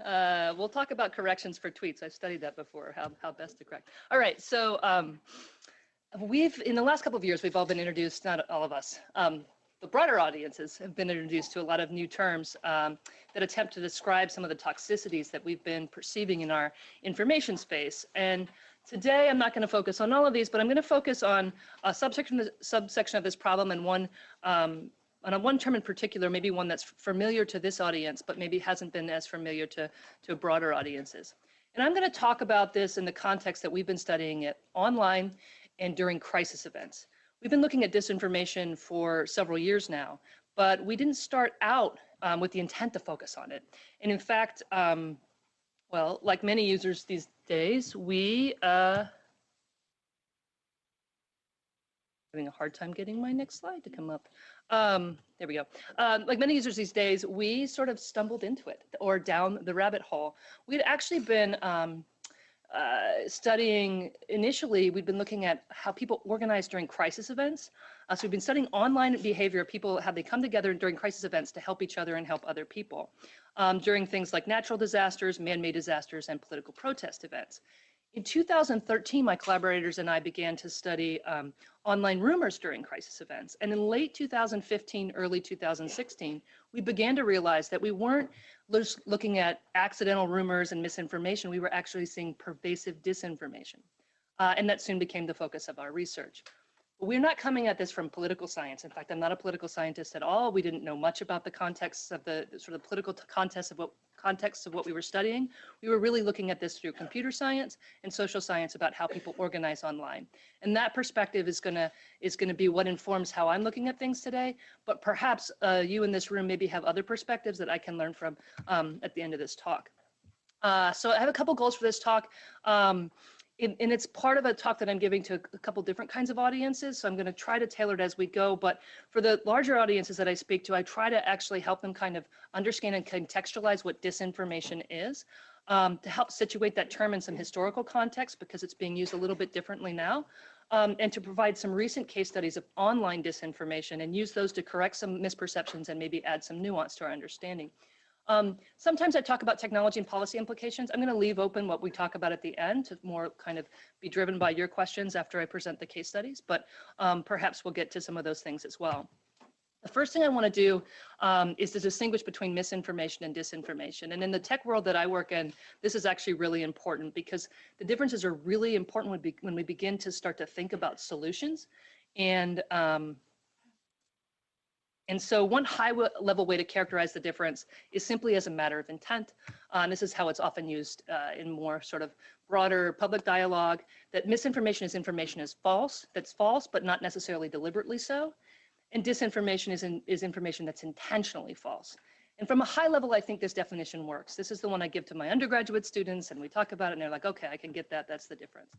We'll talk about corrections for tweets. I've studied that before, how best to correct. All right, so in the last couple of years, we've all been introduced, not all of us, the broader audiences have been introduced to a lot of new terms that attempt to describe some of the toxicities that we've been perceiving in our information space. And today, I'm not going to focus on all of these, but I'm going to focus on a subsection of this problem and one term in particular, maybe one that's familiar to this audience, but maybe hasn't been as familiar to broader audiences. And I'm going to talk about this in the context that we've been studying it online and during crisis events. We've been looking at disinformation for several years now, but we didn't start out with the intent to focus on it. And in fact, well, like many users these days, we having a hard time getting my next slide to come up. There we go. Like many users these days, we sort of stumbled into it or down the rabbit hole. We'd actually been studying, initially, we'd been looking at how people organize during crisis events. So we've been studying online behavior, people, how they come together during crisis events to help each other and help other people during things like natural disasters, man-made disasters, and political protest events. In 2013, my collaborators and I began to study online rumors during crisis events. And in late 2015, early 2016, we began to realize that we weren't just looking at accidental rumors and misinformation, we were actually seeing pervasive disinformation. And that soon became the focus of our research. But we're not coming at this from political science. In fact, I'm not a political scientist at all. We didn't know much about the context of the sort of political context of what we were studying. We were really looking at this through computer science and social science about how people organize online. And that perspective is gonna be what informs how I'm looking at things today. But perhaps you in this room maybe have other perspectives that I can learn from at the end of this talk. So I have a couple goals for this talk. And it's part of a talk that I'm giving to a couple different kinds of audiences, so I'm going to try to tailor it as we go. But for the larger audiences that I speak to, I try to actually help them kind of understand and contextualize what disinformation is, to help situate that term in some historical context because it's being used a little bit differently now, and to provide some recent case studies of online disinformation and use those to correct some misperceptions and maybe add some nuance to our understanding. Sometimes I talk about technology and policy implications. I'm going to leave open what we talk about at the end to more kind of be driven by your questions after I present the case studies, but perhaps we'll get to some of those things as well. The first thing I want to do is to distinguish between misinformation and disinformation. And in the tech world that I work in, this is actually really important because the differences are really important when we begin to start to think about solutions. And so one high-level way to characterize the difference is simply as a matter of intent. And this is how it's often used in more sort of broader public dialogue, that misinformation is information that's false, but not necessarily deliberately so. And disinformation is information that's intentionally false. And from a high level, I think this definition works. This is the one I give to my undergraduate students, and we talk about it, and they're like, okay, I can get that, that's the difference.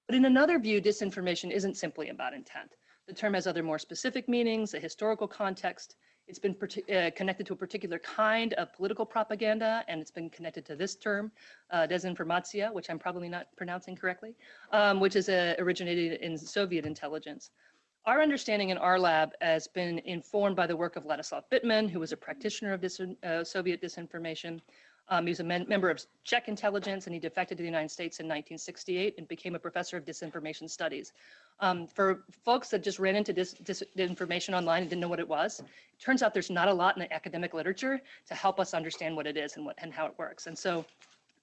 But in another view, disinformation isn't simply about intent. The term has other more specific meanings, a historical context. It's been connected to a particular kind of political propaganda, and it's been connected to this term, desinformation, which I'm probably not pronouncing correctly, which is originated in Soviet intelligence. Our understanding in our lab has been informed by the work of Ladislav Bittman, who was a practitioner of Soviet disinformation. He was a member of Czech intelligence, and he defected to the United States in 1968 and became a professor of disinformation studies. For folks that just ran into disinformation online and didn't know what it was, it turns out there's not a lot in the academic literature to help us understand what it is and how it works. And so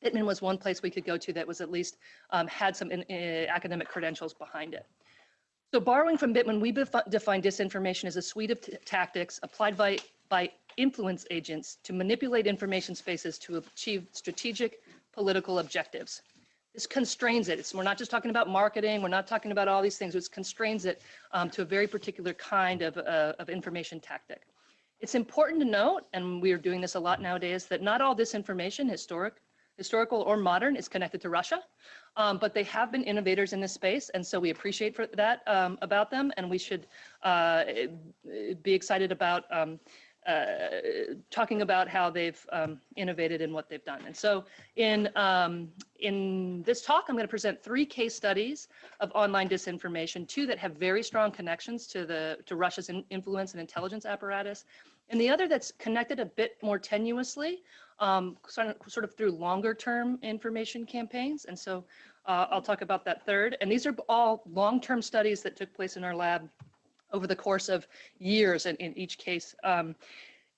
Bittman was one place we could go to that was at least had some academic credentials behind it. So borrowing from Bittman, we define disinformation as a suite of tactics applied by influence agents to manipulate information spaces to achieve strategic political objectives. This constrains it. We're not just talking about marketing. We're not talking about all these things. It constrains it to a very particular kind of information tactic. It's important to note, and we are doing this a lot nowadays, that not all disinformation, historical or modern, is connected to Russia, but they have been innovators in this space, and so we appreciate that about them, and we should be excited about talking about how they've innovated and what they've done. And so in this talk, I'm going to present 3 case studies of online disinformation, 2 that have very strong connections to Russia's influence and intelligence apparatus, and the other that's connected a bit more tenuously, sort of through longer term information campaigns. And so I'll talk about that third. And these are all long-term studies that took place in our lab over the course of years in each case.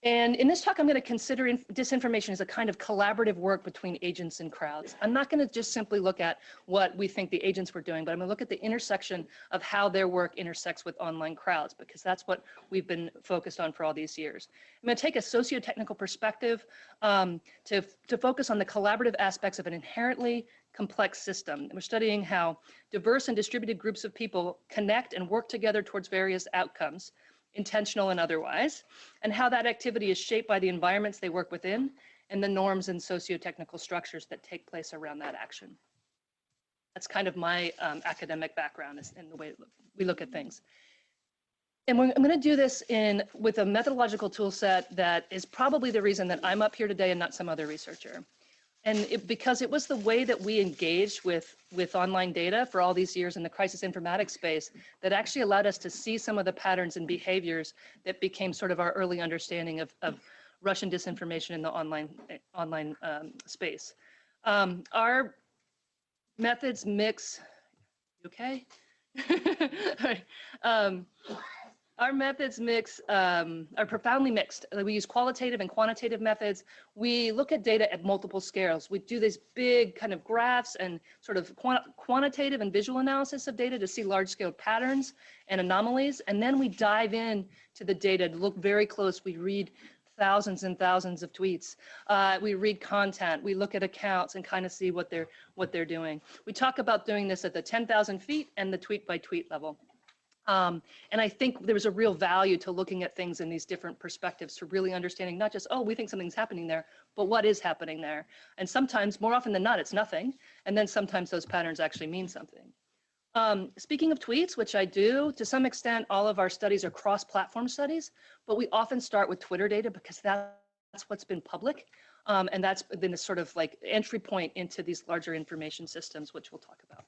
And in this talk, I'm going to consider disinformation as a kind of collaborative work between agents and crowds. I'm not going to just simply look at what we think the agents were doing, but I'm going to look at the intersection of how their work intersects with online crowds, because that's what we've been focused on for all these years. I'm going to take a socio-technical perspective to focus on the collaborative aspects of an inherently complex system. We're studying how diverse and distributed groups of people connect and work together towards various outcomes, intentional and otherwise, and how that activity is shaped by the environments they work within and the norms and socio-technical structures that take place around that action. That's kind of my academic background in the way we look at things. And I'm going to do this with a methodological tool set that is probably the reason that I'm up here today and not some other researcher. And because it was the way that we engaged with online data for all these years in the crisis informatics space that actually allowed us to see some of the patterns and behaviors that became sort of our early understanding of Russian disinformation in the online space. Our methods mix, okay? All right. Our methods are profoundly mixed. We use qualitative and quantitative methods. We look at data at multiple scales. We do these big kind of graphs and sort of quantitative and visual analysis of data to see large-scale patterns and anomalies. And then we dive in to the data to look very close. We read thousands and thousands of tweets. We read content. We look at accounts and kind of see what they're doing. We talk about doing this at the 10,000 feet and the tweet by tweet level. And I think there was a real value to looking at things in these different perspectives, to really understanding not just, oh, we think something's happening there, but what is happening there? And sometimes, more often than not, it's nothing. And then sometimes those patterns actually mean something. Speaking of tweets, which I do, to some extent, all of our studies are cross-platform studies, but we often start with Twitter data because that's what's been public. And that's been a sort of like entry point into these larger information systems, which we'll talk about.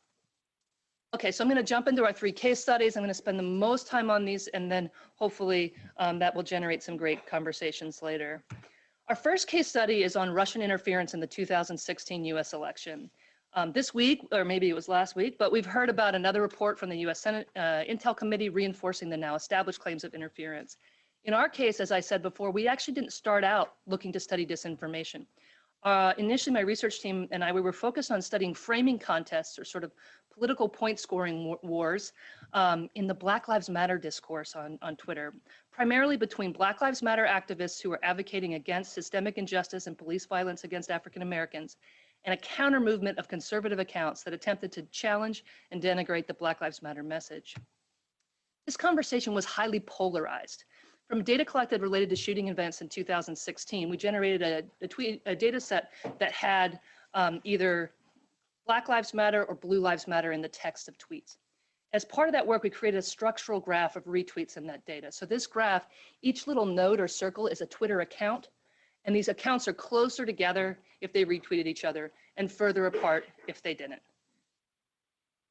Okay, so I'm going to jump into our 3 case studies. I'm going to spend the most time on these, and then hopefully that will generate some great conversations later. Our first case study is on Russian interference in the 2016 US election. This week, or maybe it was last week, but we've heard about another report from the US Senate Intel Committee reinforcing the now established claims of interference. In our case, as I said before, we actually didn't start out looking to study disinformation. Initially, my research team and we were focused on studying framing contests, or sort of political point scoring wars in the Black Lives Matter discourse on Twitter, primarily between Black Lives Matter activists who were advocating against systemic injustice and police violence against African Americans, and a counter movement of conservative accounts that attempted to challenge and denigrate the Black Lives Matter message. This conversation was highly polarized. From data collected related to shooting events in 2016, we generated a data set that had either Black Lives Matter or Blue Lives Matter in the text of tweets. As part of that work, we created a structural graph of retweets in that data. So this graph, each little node or circle is a Twitter account, and these accounts are closer together if they retweeted each other and further apart if they didn't.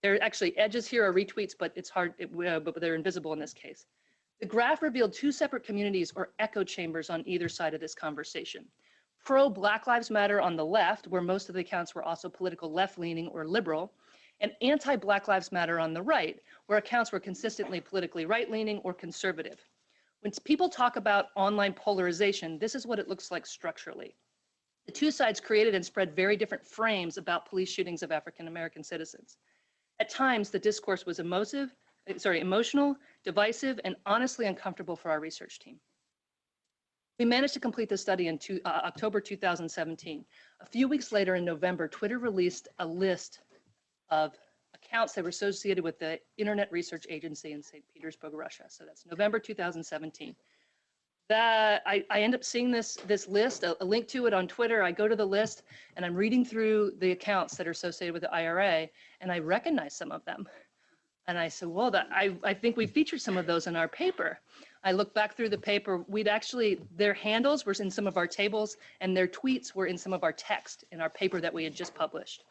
There are actually edges here are retweets, but it's hard, but they're invisible in this case. The graph revealed 2 separate communities or echo chambers on either side of this conversation. Pro-Black Lives Matter on the left, where most of the accounts were also political left-leaning or liberal, and anti-Black Lives Matter on the right, where accounts were consistently politically right-leaning or conservative. When people talk about online polarization, this is what it looks like structurally. The 2 sides created and spread very different frames about police shootings of African American citizens. At times, the discourse was emotional, divisive, and honestly uncomfortable for our research team. We managed to complete the study in October 2017. A few weeks later in November, Twitter released a list of accounts that were associated with the Internet Research Agency in St. Petersburg, Russia. So that's November 2017. I end up seeing this list, a link to it on Twitter. I go to the list and I'm reading through the accounts that are associated with the IRA, and I recognize some of them. And I said, well, I think we featured some of those in our paper. I look back through the paper, their handles were in some of our tables and their tweets were in some of our text in our paper that we had just published.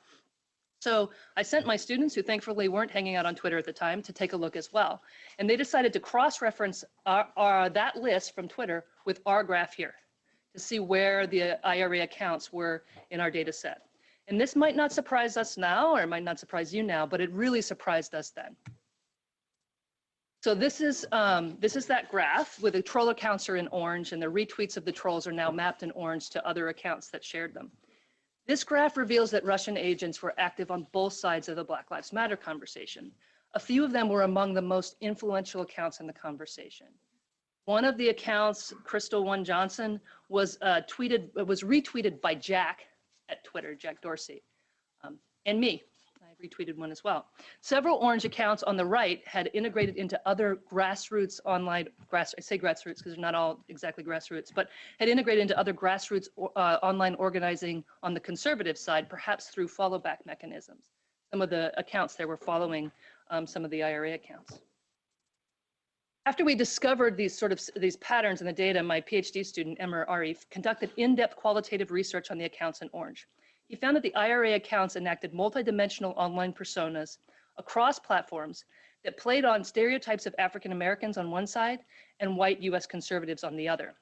So I sent my students, who thankfully weren't hanging out on Twitter at the time, to take a look as well. And they decided to cross-reference that list from Twitter with our graph here to see where the IRA accounts were in our data set. And this might not surprise us now, or it might not surprise you now, but it really surprised us then. So this is that graph with the troll accounts are in orange, and the retweets of the trolls are now mapped in orange to other accounts that shared them. This graph reveals that Russian agents were active on both sides of the Black Lives Matter conversation. A few of them were among the most influential accounts in the conversation. One of the accounts, Crystal One Johnson, was retweeted by Jack at Twitter, Jack Dorsey, and me. I retweeted one as well. Several orange accounts on the right had integrated into other grassroots online, I say grassroots because they're not all exactly grassroots, but had integrated into other grassroots online organizing on the conservative side, perhaps through follow back mechanisms. Some of the accounts there were following some of the IRA accounts. After we discovered these patterns in the data, my PhD student, Emmer Arif, conducted in-depth qualitative research on the accounts in orange. He found that the IRA accounts enacted multidimensional online personas across platforms that played on stereotypes of African Americans on one side and white US conservatives on the other.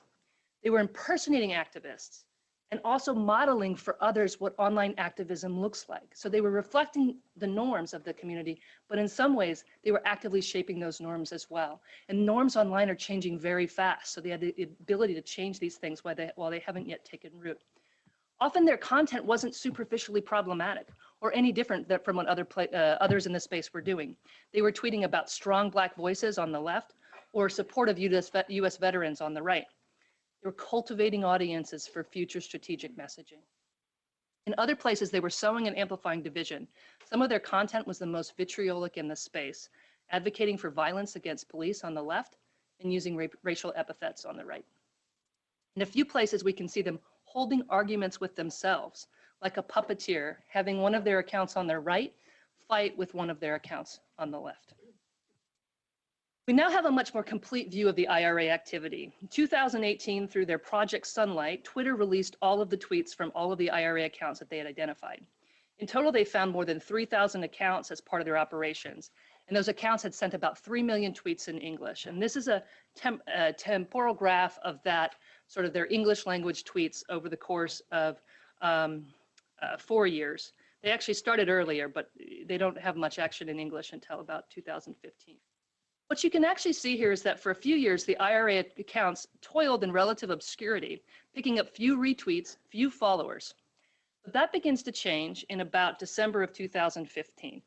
They were impersonating activists and also modeling for others what online activism looks like. So they were reflecting the norms of the community, but in some ways, they were actively shaping those norms as well. And norms online are changing very fast, so they had the ability to change these things while they haven't yet taken root. Often their content wasn't superficially problematic or any different from what others in the space were doing. They were tweeting about strong Black voices on the left or support of US veterans on the right. They were cultivating audiences for future strategic messaging. In other places, they were sowing and amplifying division. Some of their content was the most vitriolic in the space, advocating for violence against police on the left and using racial epithets on the right. In a few places, we can see them holding arguments with themselves, like a puppeteer having one of their accounts on their right fight with one of their accounts on the left. We now have a much more complete view of the IRA activity. In 2018, through their Project Sunlight, Twitter released all of the tweets from all of the IRA accounts that they had identified. In total, they found more than 3,000 accounts as part of their operations, and those accounts had sent about 3 million tweets in English. And this is a temporal graph of that, sort of their English language tweets over the course of 4 years. They actually started earlier, but they don't have much action in English until about 2015. What you can actually see here is that for a few years, the IRA accounts toiled in relative obscurity, picking up few retweets, few followers. But that begins to change in about December of 2015.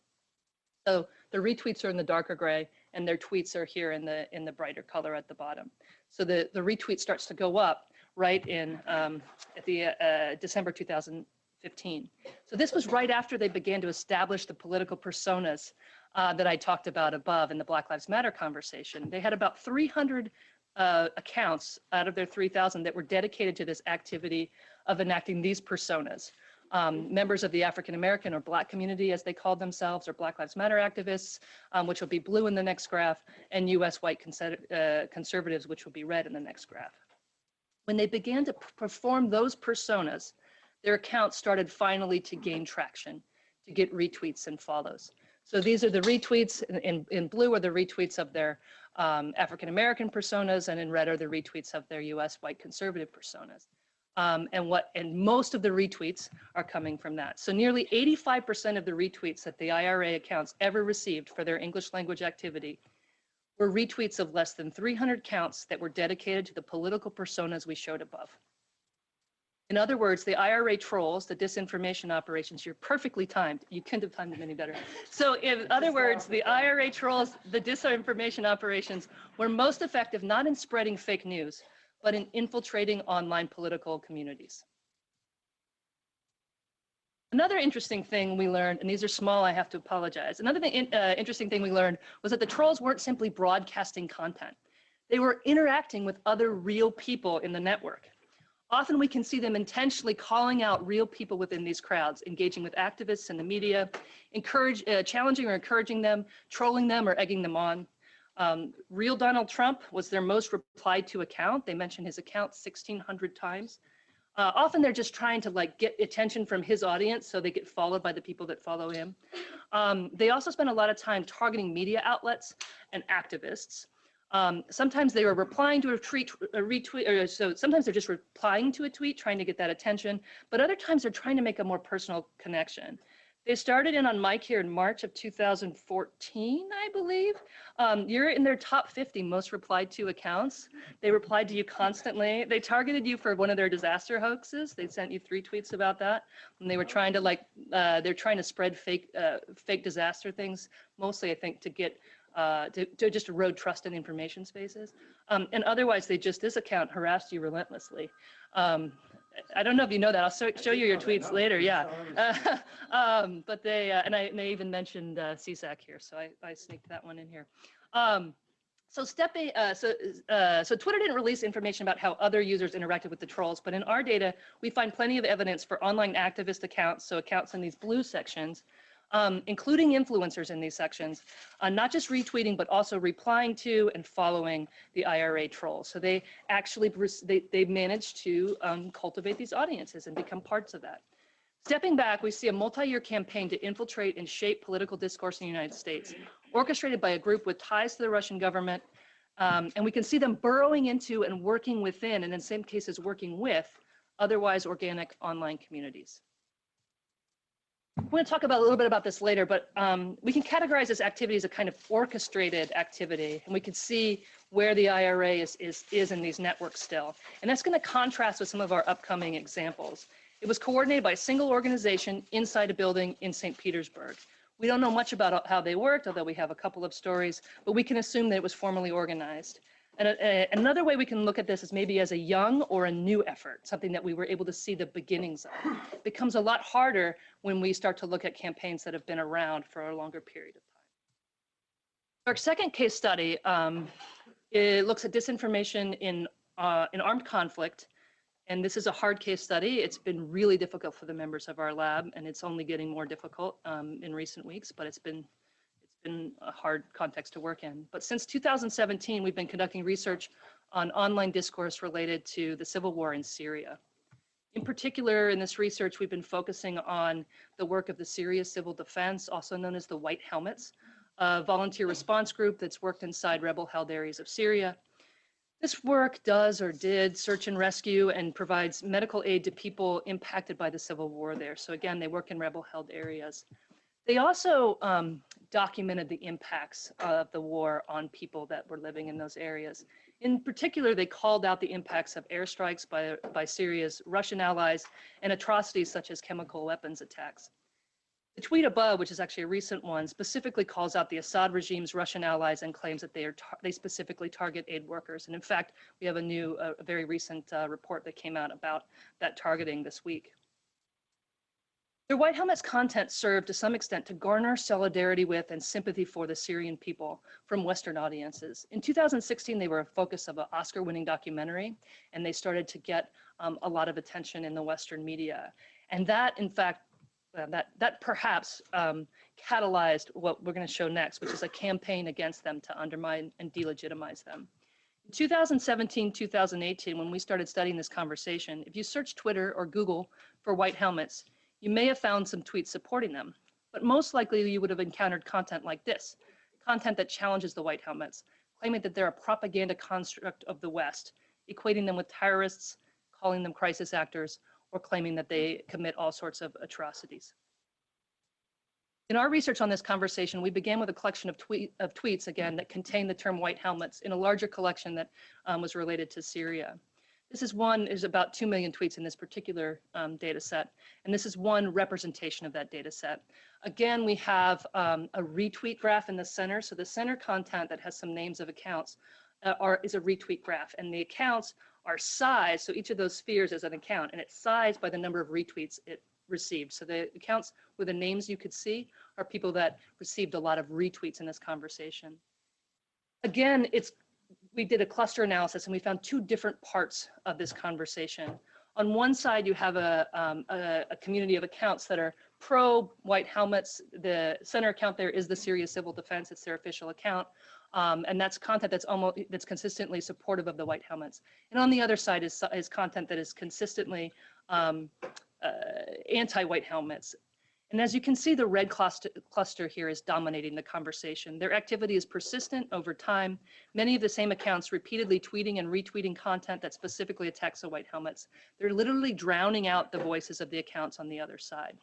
So the retweets are in the darker gray, and their tweets are here in the brighter color at the bottom. So the retweet starts to go up right in at the December 2015. So this was right after they began to establish the political personas that I talked about above in the Black Lives Matter conversation. They had about 300 accounts out of their 3,000 that were dedicated to this activity of enacting these personas. Members of the African American or Black community, as they called themselves, or Black Lives Matter activists, which will be blue in the next graph, and US white conservatives, which will be red in the next graph. When they began to perform those personas, their accounts started finally to gain traction, to get retweets and follows. So these are the retweets. In blue are the retweets of their African American personas, and in red are the retweets of their US white conservative personas. And most of the retweets are coming from that. So nearly 85% of the retweets that the IRA accounts ever received for their English language activity were retweets of less than 300 counts that were dedicated to the political personas we showed above. In other words, the IRA trolls, the disinformation operations, you're perfectly timed. You couldn't have timed them any better. So in other words, the IRA trolls, the disinformation operations were most effective not in spreading fake news, but in infiltrating online political communities. Another interesting thing we learned, and these are small, I have to apologize. Another interesting thing we learned was that the trolls weren't simply broadcasting content. They were interacting with other real people in the network. Often we can see them intentionally calling out real people within these crowds, engaging with activists and the media, challenging or encouraging them, trolling them or egging them on. Real Donald Trump was their most replied to account. They mentioned his account 1,600 times. Often they're just trying to get attention from his audience so they get followed by the people that follow him. They also spend a lot of time targeting media outlets and activists. Sometimes they were replying to a retweet, or so sometimes they're just replying to a tweet, trying to get that attention, but other times they're trying to make a more personal connection. They started in on Mike here in March of 2014, I believe. You're in their top 50 most replied to accounts. They replied to you constantly. They targeted you for one of their disaster hoaxes. They sent you 3 tweets about that. And they were trying to they're trying to spread fake disaster things, mostly I think to get, to just erode trust in information spaces. And otherwise, this account harassed you relentlessly. I don't know if you know that. I'll show you your tweets later. Yeah, but and they even mentioned CSAC here, so I sneaked that one in here. So Twitter didn't release information about how other users interacted with the trolls, but in our data, we find plenty of evidence for online activist accounts, so accounts in these blue sections, including influencers in these sections, not just retweeting, but also replying to and following the IRA trolls. So they actually, they managed to cultivate these audiences and become parts of that. Stepping back, we see a multi-year campaign to infiltrate and shape political discourse in the United States, orchestrated by a group with ties to the Russian government. And we can see them burrowing into and working within, and in some cases working with, otherwise organic online communities. We're going to talk about a little bit about this later, but we can categorize this activity as a kind of orchestrated activity, and we can see where the IRA is in these networks still. And that's going to contrast with some of our upcoming examples. It was coordinated by a single organization inside a building in St. Petersburg. We don't know much about how they worked, although we have a couple of stories, but we can assume that it was formally organized. And another way we can look at this is maybe as a young or a new effort, something that we were able to see the beginnings of. It becomes a lot harder when we start to look at campaigns that have been around for a longer period of time. Our second case study, it looks at disinformation in armed conflict. And this is a hard case study. It's been really difficult for the members of our lab, and it's only getting more difficult in recent weeks, but it's been a hard context to work in. But since 2017, we've been conducting research on online discourse related to the civil war in Syria. In particular, in this research, we've been focusing on the work of the Syria Civil Defense, also known as the White Helmets, a volunteer response group that's worked inside rebel-held areas of Syria. This work did search and rescue and provides medical aid to people impacted by the civil war there. So again, they work in rebel-held areas. They also documented the impacts of the war on people that were living in those areas. In particular, they called out the impacts of airstrikes by Syria's Russian allies and atrocities such as chemical weapons attacks. The tweet above, which is actually a recent one, specifically calls out the Assad regime's Russian allies and claims that they specifically target aid workers. And in fact, we have a very recent report that came out about that targeting this week. The White Helmets content served to some extent to garner solidarity with and sympathy for the Syrian people from Western audiences. In 2016, they were a focus of an Oscar-winning documentary, and they started to get a lot of attention in the Western media. And that, in fact, that perhaps catalyzed what we're going to show next, which is a campaign against them to undermine and delegitimize them. In 2017, 2018, when we started studying this conversation, if you search Twitter or Google for White Helmets, you may have found some tweets supporting them, but most likely you would have encountered content like this, content that challenges the White Helmets, claiming that they're a propaganda construct of the West, equating them with terrorists, calling them crisis actors, or claiming that they commit all sorts of atrocities. In our research on this conversation, we began with a collection of tweets, again, that contained the term White Helmets in a larger collection that was related to Syria. There's about 2 million tweets in this particular data set, and this is one representation of that data set. Again, we have a retweet graph in the center, so the center content that has some names of accounts is a retweet graph, and the accounts are sized, so each of those spheres is an account, and it's sized by the number of retweets it received. So the accounts with the names you could see are people that received a lot of retweets in this conversation. Again, we did a cluster analysis, and we found 2 different parts of this conversation. On one side, you have a community of accounts that are pro-White Helmets. The center account there is the Syria Civil Defense. It's their official account. And that's content that's consistently supportive of the White Helmets. And on the other side is content that is consistently anti-White Helmets. And as you can see, the red cluster here is dominating the conversation. Their activity is persistent over time. Many of the same accounts repeatedly tweeting and retweeting content that specifically attacks the white helmets. They're literally drowning out the voices of the accounts on the other side.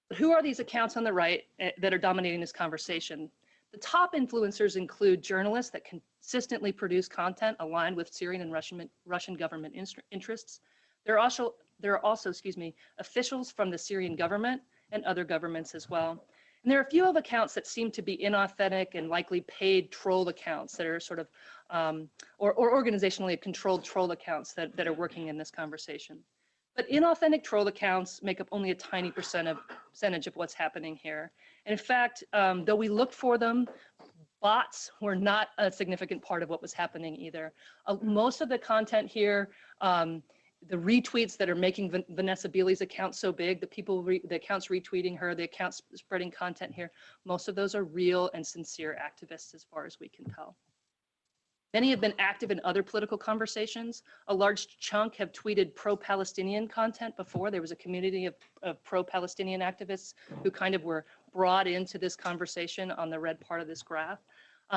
But who are these accounts on the right that are dominating this conversation? The top influencers include journalists that consistently produce content aligned with Syrian and Russian government interests. There are also, officials from the Syrian government and other governments as well. And there are a few of accounts that seem to be inauthentic and likely paid troll accounts that are sort of, or organizationally controlled troll accounts that are working in this conversation. But inauthentic troll accounts make up only a tiny percentage of what's happening here. And in fact, though we looked for them, bots were not a significant part of what was happening either. Most of the content here, the retweets that are making Vanessa Beeley's account so big, the accounts retweeting her, the accounts spreading content here, most of those are real and sincere activists as far as we can tell. Many have been active in other political conversations. A large chunk have tweeted pro-Palestinian content before. There was a community of pro-Palestinian activists who kind of were brought into this conversation on the red part of this graph.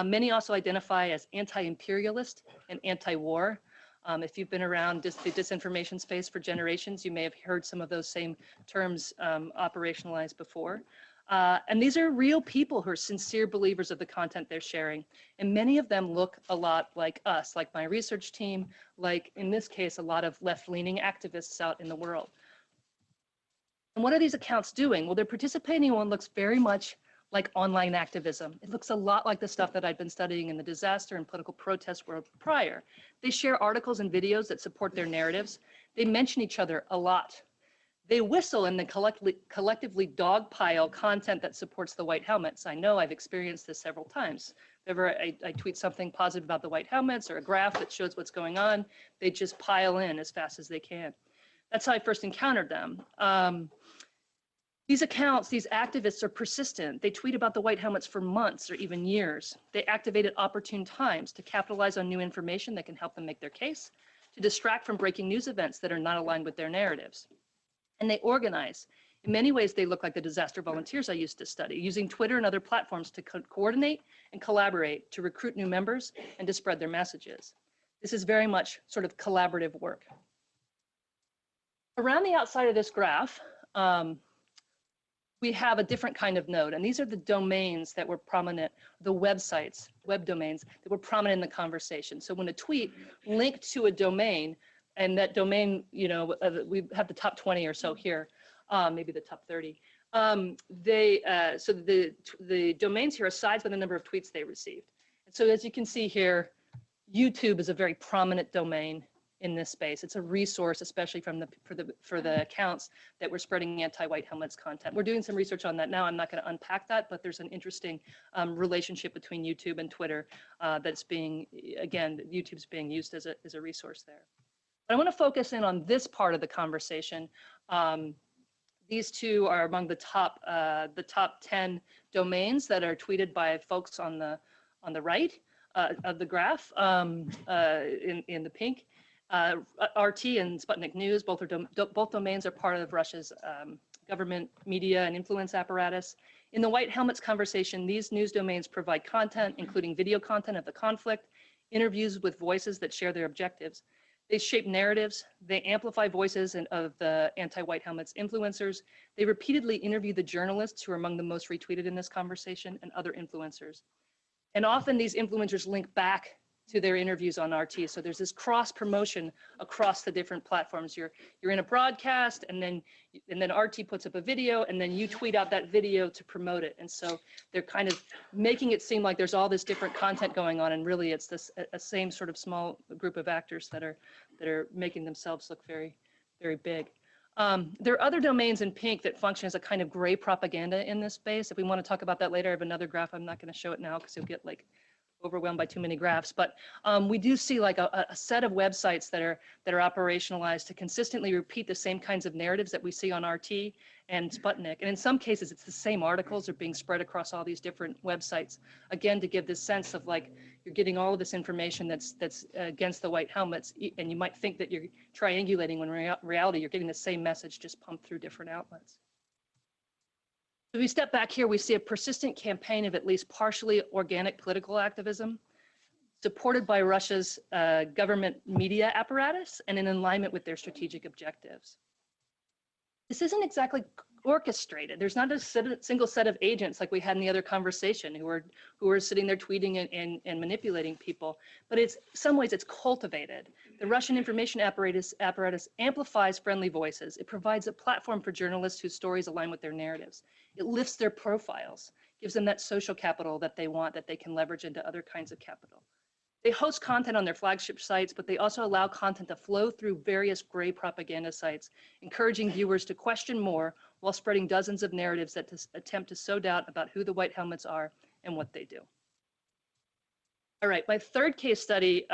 Many also identify as anti-imperialist and anti-war. If you've been around the disinformation space for generations, you may have heard some of those same terms operationalized before. And these are real people who are sincere believers of the content they're sharing. And many of them look a lot like us, like my research team, like in this case, a lot of left-leaning activists out in the world. And what are these accounts doing? Well, they're participating in what looks very much like online activism. It looks a lot like the stuff that I'd been studying in the disaster and political protest world prior. They share articles and videos that support their narratives. They mention each other a lot. They whistle and then collectively dogpile content that supports the white helmets. I know I've experienced this several times. Whenever I tweet something positive about the white helmets or a graph that shows what's going on, they just pile in as fast as they can. That's how I first encountered them. These accounts, these activists are persistent. They tweet about the white helmets for months or even years. They activate at opportune times to capitalize on new information that can help them make their case, to distract from breaking news events that are not aligned with their narratives. And they organize. In many ways, they look like the disaster volunteers I used to study, using Twitter and other platforms to coordinate and collaborate, to recruit new members and to spread their messages. This is very much sort of collaborative work. Around the outside of this graph, we have a different kind of node, and these are the domains that were prominent, the websites, web domains that were prominent in the conversation. So when a tweet linked to a domain, and that domain, we have the top 20 or so here, maybe the top 30. So the domains here are sized by the number of tweets they received. And so as you can see here, YouTube is a very prominent domain in this space. It's a resource, especially for the accounts that were spreading anti-white helmets content. We're doing some research on that now. I'm not going to unpack that, but there's an interesting relationship between YouTube and Twitter that's being, again, YouTube's being used as a resource there. But I want to focus in on this part of the conversation. These two are among the top 10 domains that are tweeted by folks on the right of the graph in the pink. RT and Sputnik News, both domains are part of Russia's government media and influence apparatus. In the white helmets conversation, these news domains provide content, including video content of the conflict, interviews with voices that share their objectives. They shape narratives, they amplify voices of the anti-white helmets influencers. They repeatedly interview the journalists who are among the most retweeted in this conversation and other influencers. And often these influencers link back to their interviews on RT. So there's this cross promotion across the different platforms. You're in a broadcast, and then RT puts up a video, and then you tweet out that video to promote it. And so they're kind of making it seem like there's all this different content going on, and really it's this a same sort of small group of actors that are making themselves look very, very big. There are other domains in pink that function as a kind of gray propaganda in this space. If we want to talk about that later, I have another graph. I'm not going to show it now because you'll get like overwhelmed by too many graphs, but we do see like a set of websites that are operationalized to consistently repeat the same kinds of narratives that we see on RT and Sputnik. And in some cases, it's the same articles are being spread across all these different websites, again, to give this sense of like, you're getting all of this information that's against the white helmets, and you might think that you're triangulating when in reality, you're getting the same message just pumped through different outlets. If we step back here, we see a persistent campaign of at least partially organic political activism, supported by Russia's government media apparatus and in alignment with their strategic objectives. This isn't exactly orchestrated. There's not a single set of agents like we had in the other conversation who are sitting there tweeting and manipulating people, but in some ways it's cultivated. The Russian information apparatus amplifies friendly voices. It provides a platform for journalists whose stories align with their narratives. It lifts their profiles, gives them that social capital that they want, that they can leverage into other kinds of capital. They host content on their flagship sites, but they also allow content to flow through various gray propaganda sites, encouraging viewers to question more while spreading dozens of narratives that attempt to sow doubt about who the white helmets are and what they do. All right, my third case study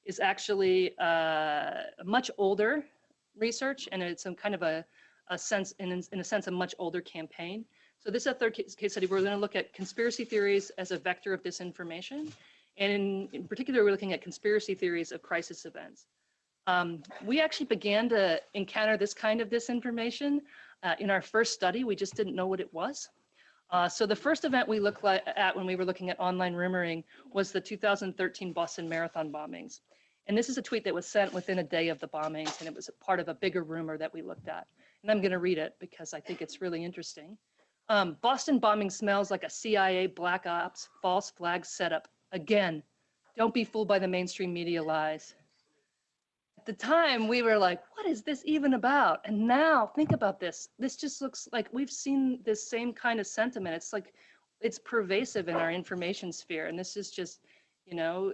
is actually much older research, and it's some kind of a sense, in a sense, a much older campaign. So this is a third case study. We're going to look at conspiracy theories as a vector of disinformation. And in particular, we're looking at conspiracy theories of crisis events. We actually began to encounter this kind of disinformation in our first study. We just didn't know what it was. So the first event we looked at when we were looking at online rumoring was the 2013 Boston Marathon bombings. And this is a tweet that was sent within a day of the bombings, and it was a part of a bigger rumor that we looked at. And I'm going to read it because I think it's really interesting. Boston bombing smells like a CIA black ops false flag setup. Again, don't be fooled by the mainstream media lies. At the time, we were like, what is this even about? And now, think about this. This just looks like we've seen this same kind of sentiment. It's like, it's pervasive in our information sphere. And this is just, you know,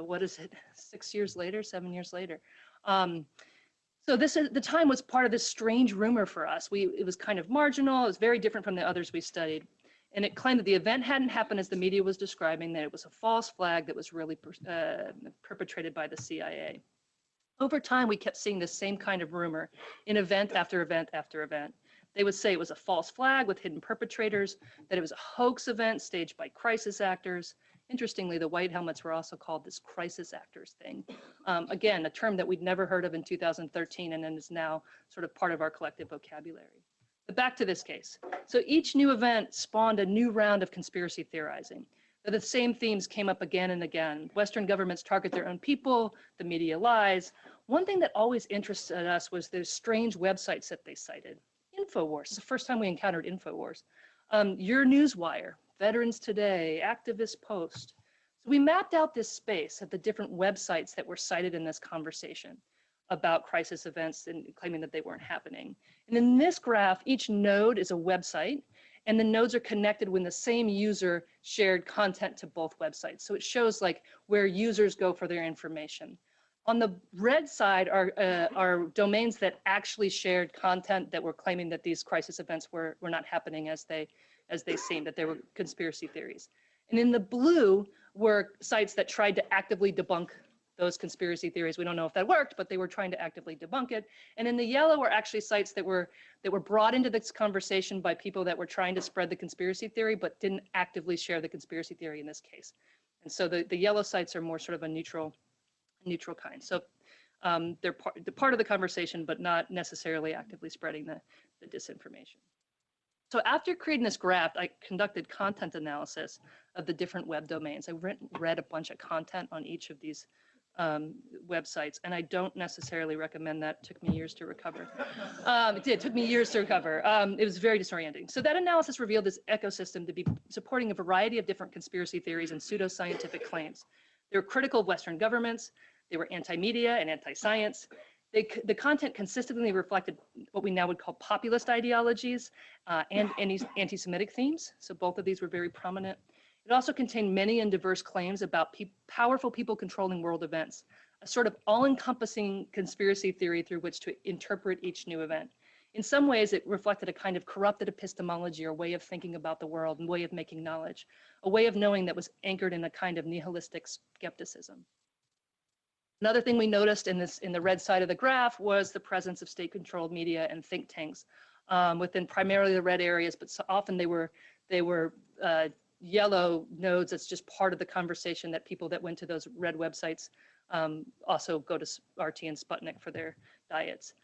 what is it, 6 years later, 7 years later? So this at the time was part of this strange rumor for us. It was kind of marginal. It was very different from the others we studied. And it claimed that the event hadn't happened as the media was describing, that it was a false flag that was really perpetrated by the CIA. Over time, we kept seeing this same kind of rumor in event after event after event. They would say it was a false flag with hidden perpetrators, that it was a hoax event staged by crisis actors. Interestingly, the white helmets were also called this crisis actors thing. Again, a term that we'd never heard of in 2013 and then is now sort of part of our collective vocabulary. But back to this case. So each new event spawned a new round of conspiracy theorizing. The same themes came up again and again. Western governments target their own people, the media lies. One thing that always interested us was those strange websites that they cited. InfoWars, the first time we encountered InfoWars. Your Newswire, Veterans Today, Activist Post. So we mapped out this space of the different websites that were cited in this conversation about crisis events and claiming that they weren't happening. And in this graph, each node is a website, and the nodes are connected when the same user shared content to both websites. So it shows like where users go for their information. On the red side are domains that actually shared content that were claiming that these crisis events were not happening as they seemed, that they were conspiracy theories. And in the blue were sites that tried to actively debunk those conspiracy theories. We don't know if that worked, but they were trying to actively debunk it. And in the yellow were actually sites that were brought into this conversation by people that were trying to spread the conspiracy theory, but didn't actively share the conspiracy theory in this case. And so the yellow sites are more sort of a neutral kind. So they're part of the conversation, but not necessarily actively spreading the disinformation. So after creating this graph, I conducted content analysis of the different web domains. I read a bunch of content on each of these websites, and I don't necessarily recommend that. It took me years to recover. It took me years to recover. It was very disorienting. So that analysis revealed this ecosystem to be supporting a variety of different conspiracy theories and pseudoscientific claims. They were critical of Western governments. They were anti-media and anti-science. The content consistently reflected what we now would call populist ideologies and anti-Semitic themes. So both of these were very prominent. It also contained many and diverse claims about powerful people controlling world events, a sort of all-encompassing conspiracy theory through which to interpret each new event. In some ways, it reflected a kind of corrupted epistemology or way of thinking about the world and way of making knowledge, a way of knowing that was anchored in a kind of nihilistic skepticism. Another thing we noticed in the red side of the graph was the presence of state-controlled media and think tanks within primarily the red areas, but so often they were yellow nodes. That's just part of the conversation that people that went to those red websites also go to RT and Sputnik for their diets.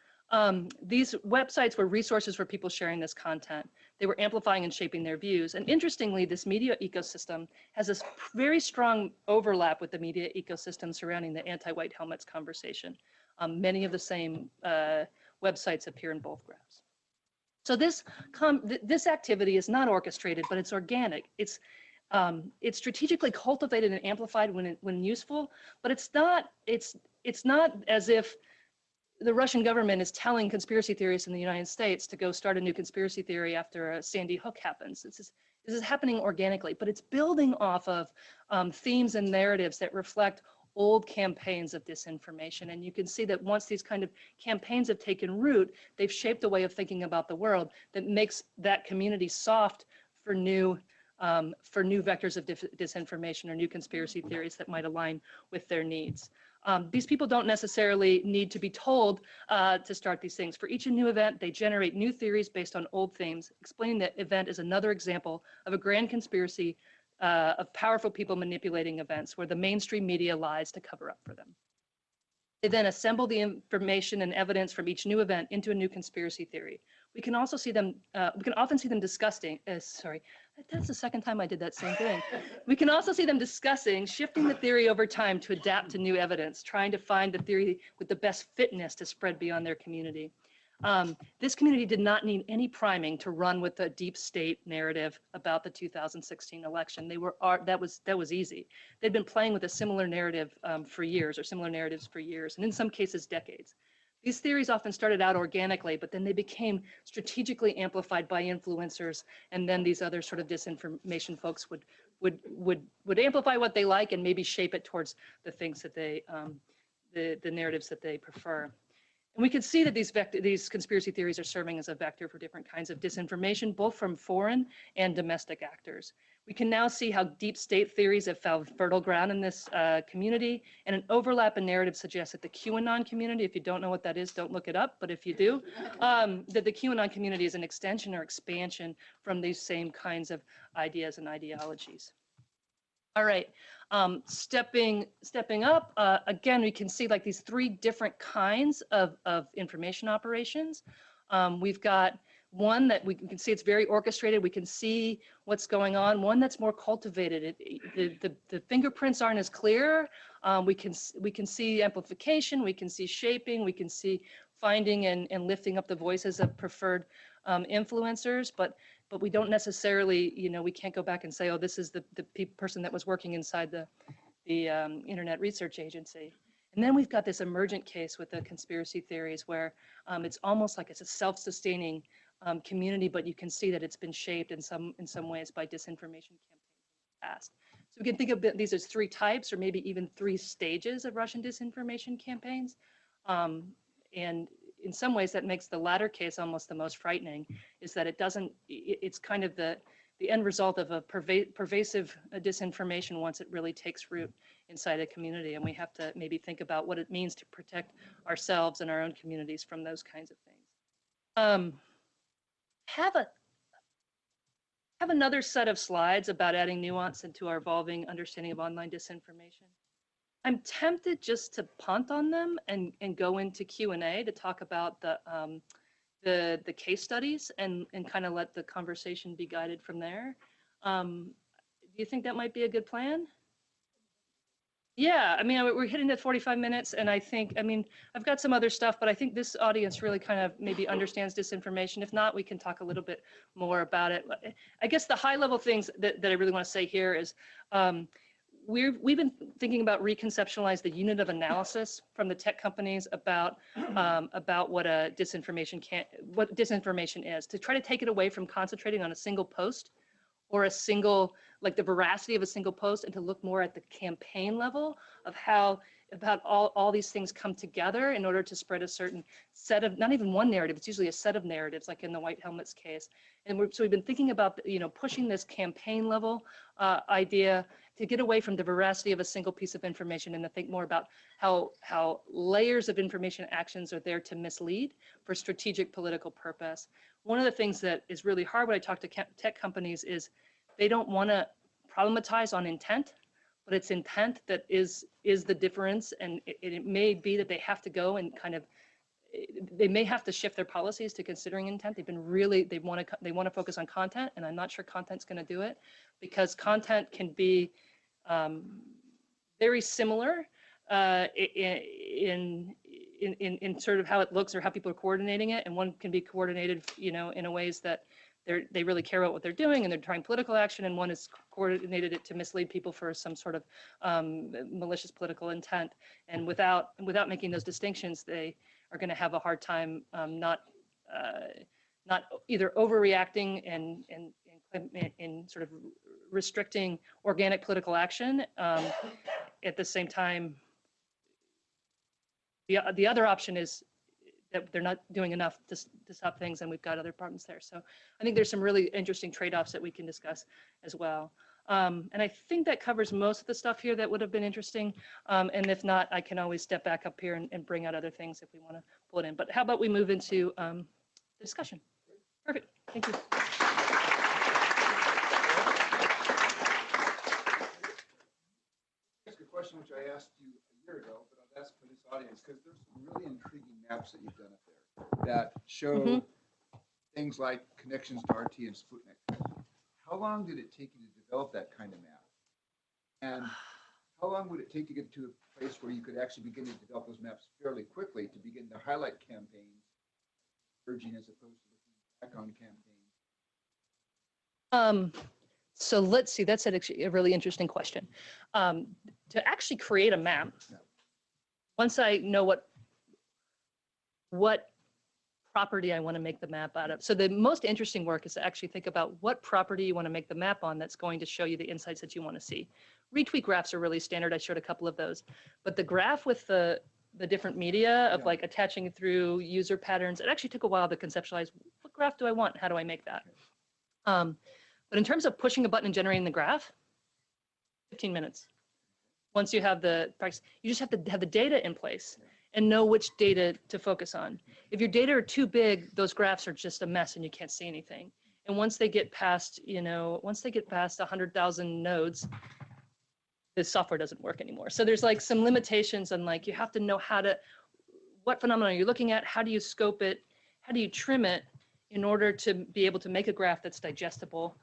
These websites were resources for people sharing this content. They were amplifying and shaping their views. And interestingly, this media ecosystem has this very strong overlap with the media ecosystem surrounding the anti-white helmets conversation. Many of the same websites appear in both graphs. So this activity is not orchestrated, but it's organic. It's strategically cultivated and amplified when useful, but it's not as if the Russian government is telling conspiracy theorists in the United States to go start a new conspiracy theory after a Sandy Hook happens. This is happening organically, but it's building off of themes and narratives that reflect old campaigns of disinformation. And you can see that once these kind of campaigns have taken root, they've shaped a way of thinking about the world that makes that community soft for new vectors of disinformation or new conspiracy theories that might align with their needs. These people don't necessarily need to be told to start these things. For each new event, they generate new theories based on old themes, explaining that event is another example of a grand conspiracy of powerful people manipulating events where the mainstream media lies to cover up for them. They then assemble the information and evidence from each new event into a new conspiracy theory. We can also see them, we can often see them discussing, sorry, that's the second time I did that same thing. We can also see them discussing, shifting the theory over time to adapt to new evidence, trying to find the theory with the best fitness to spread beyond their community. This community did not need any priming to run with the deep state narrative about the 2016 election. That was easy. They'd been playing with a similar narrative for years, or similar narratives for years, and in some cases decades. These theories often started out organically, but then they became strategically amplified by influencers, and then these other sort of disinformation folks would amplify what they like and maybe shape it towards the things that they, the narratives that they prefer. And we can see that these conspiracy theories are serving as a vector for different kinds of disinformation, both from foreign and domestic actors. We can now see how deep state theories have found fertile ground in this community, and an overlap in narrative suggests that the QAnon community, if you don't know what that is, don't look it up, but if you do, that the QAnon community is an extension or expansion from these same kinds of ideas and ideologies. All right, stepping up, again, we can see like these three different kinds of information operations. We've got one that we can see it's very orchestrated. We can see what's going on. One that's more cultivated. The fingerprints aren't as clear. We can see amplification. We can see shaping. We can see finding and lifting up the voices of preferred influencers, but we don't necessarily, we can't go back and say, oh, this is the person that was working inside the Internet Research Agency. And then we've got this emergent case with the conspiracy theories where it's almost like it's a self-sustaining community, but you can see that it's been shaped in some ways by disinformation campaigns in the past. So we can think of these as three types, or maybe even three stages of Russian disinformation campaigns. And in some ways that makes the latter case almost the most frightening, is that it's kind of the end result of a pervasive disinformation once it really takes root inside a community. And we have to maybe think about what it means to protect ourselves and our own communities from those kinds of things. Have another set of slides about adding nuance into our evolving understanding of online disinformation. I'm tempted just to punt on them and go into Q&A to talk about the case studies and kind of let the conversation be guided from there. Do you think that might be a good plan? Yeah, I mean, we're hitting the 45 minutes, and I think, I mean, I've got some other stuff, but I think this audience really kind of maybe understands disinformation. If not, we can talk a little bit more about it. I guess the high level things that I really want to say here is, we've been thinking about reconceptualize the unit of analysis from the tech companies about what disinformation is, to try to take it away from concentrating on a single post or a single, like the veracity of a single post, and to look more at the campaign level of how about all these things come together in order to spread a certain set of, not even one narrative, it's usually a set of narratives, like in the White Helmets case. And so we've been thinking about, pushing this campaign level idea to get away from the veracity of a single piece of information and to think more about how layers of information actions are there to mislead for strategic political purpose. One of the things that is really hard when I talk to tech companies is they don't want to problematize on intent, but it's intent that is the difference, and it may be that they have to go and kind of they may have to shift their policies to considering intent. They've been they want to focus on content, and I'm not sure content's going to do it, because content can be very similar in sort of how it looks or how people are coordinating it, and one can be coordinated, in a ways that they really care about what they're doing and they're trying political action, and one is coordinated it to mislead people for some sort of malicious political intent. And without making those distinctions, they are going to have a hard time not either overreacting and sort of restricting organic political action. At the same time, the other option is that they're not doing enough to stop things, and we've got other problems there. So I think there's some really interesting trade-offs that we can discuss as well. And I think that covers most of the stuff here that would have been interesting. And if not, I can always step back up here and bring out other things if we want to pull it in. But how about we move into the discussion? Perfect. Thank you. Ask a question which I asked you a year ago, but I'll ask for this audience, because there's some really intriguing maps that you've done up there that show things like connections to RT and Sputnik. How long did it take you to develop that kind of map? And how long would it take to get to a place where you could actually begin to develop those maps fairly quickly to begin to highlight campaigns, urging as opposed to looking back on campaigns? So let's see, that's actually a really interesting question. To actually create a map, once I know what property I want to make the map out of. So the most interesting work is to actually think about what property you want to make the map on that's going to show you the insights that you want to see. Retweet graphs are really standard. I showed a couple of those. But the graph with the different media of like attaching through user patterns, it actually took a while to conceptualize what graph do I want? How do I make that? But in terms of pushing a button and generating the graph, 15 minutes. Once you have the practice, you just have to have the data in place and know which data to focus on. If your data are too big, those graphs are just a mess and you can't see anything. And once they get past, 100,000 nodes, the software doesn't work anymore. So there's like some limitations on like, you have to know what phenomenon you're looking at, how do you scope it, how do you trim it in order to be able to make a graph that's digestible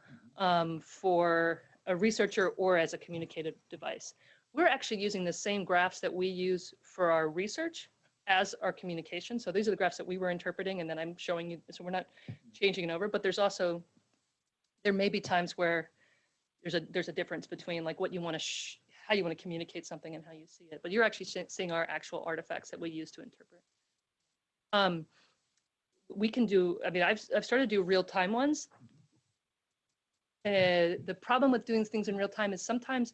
for a researcher or as a communicative device. We're actually using the same graphs that we use for our research as our communication. So these are the graphs that we were interpreting, and then I'm showing you, so we're not changing it over, but there may be times where there's a difference between like what you want to, how you want to communicate something and how you see it. But you're actually seeing our actual artifacts that we use to interpret. We can do, I've started to do real-time ones. The problem with doing things in real time is sometimes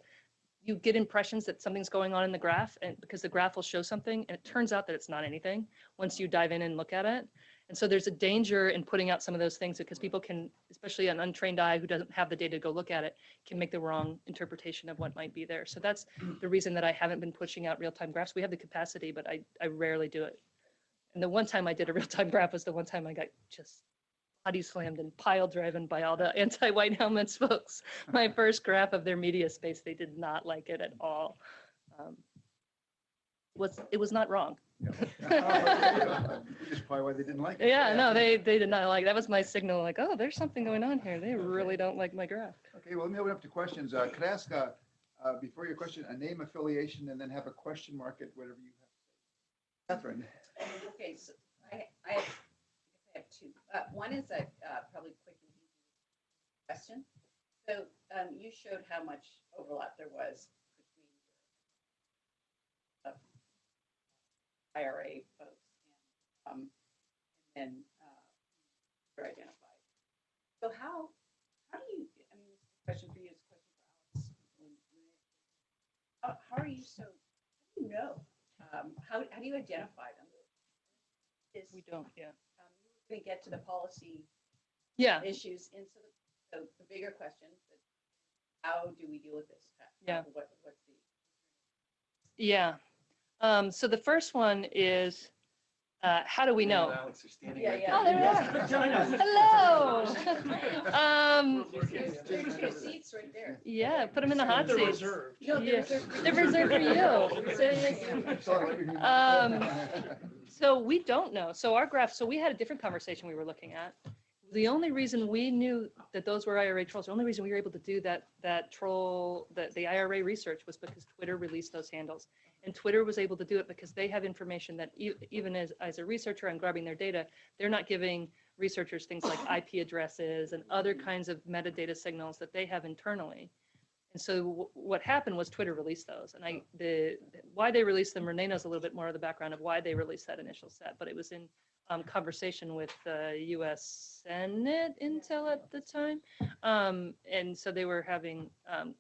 you get impressions that something's going on in the graph, and because the graph will show something, and it turns out that it's not anything once you dive in and look at it. And so there's a danger in putting out some of those things, because people can, especially an untrained eye who doesn't have the data to go look at it, can make the wrong interpretation of what might be there. So that's the reason that I haven't been pushing out real-time graphs. We have the capacity, but I rarely do it. And the one time I did a real-time graph was the one time I got just body slammed and pile driven by all the anti-white helmets folks. My first graph of their media space, they did not like it at all. It was not wrong. That's probably why they didn't like it. Yeah, no, they did not like it. That was my signal, like, oh, there's something going on here. They really don't like my graph. Okay, well, let me open up to questions. Could I ask, before your question, a name, affiliation, and then have a question mark at whatever you have to say. Catherine. Okay, so I have two. One is a probably quick and easy question. So you showed how much overlap there was between IRA folks and then you're identified. So how do you? I mean, this is a question for you. It's a question for Alex. How are you so? How do you know? How do you identify them? We don't, yeah. We're going to get to the policy issues. And so the bigger question is, how do we deal with this? What's the... Yeah. So the first one is, how do we know? Alex, you're standing Oh, there we are. Hello. There's seats right there. Yeah, put them in the hot They're seats. reserved. No, Yeah. they're They're reserved for you. Seriously. So we don't know. So our graph, so we had a different conversation we were looking at. The only reason we knew that those were IRA trolls, the only reason we were able to do the IRA research was because Twitter released those handles. And Twitter was able to do it because they have information that even as a researcher, I'm grabbing their data, they're not giving researchers things like IP addresses and other kinds of metadata signals that they have internally. And so what happened was Twitter released those. And why they released them, Renee knows a little bit more of the background of why they released that initial set, but it was in conversation with the US Senate Intel at the time. And so they were having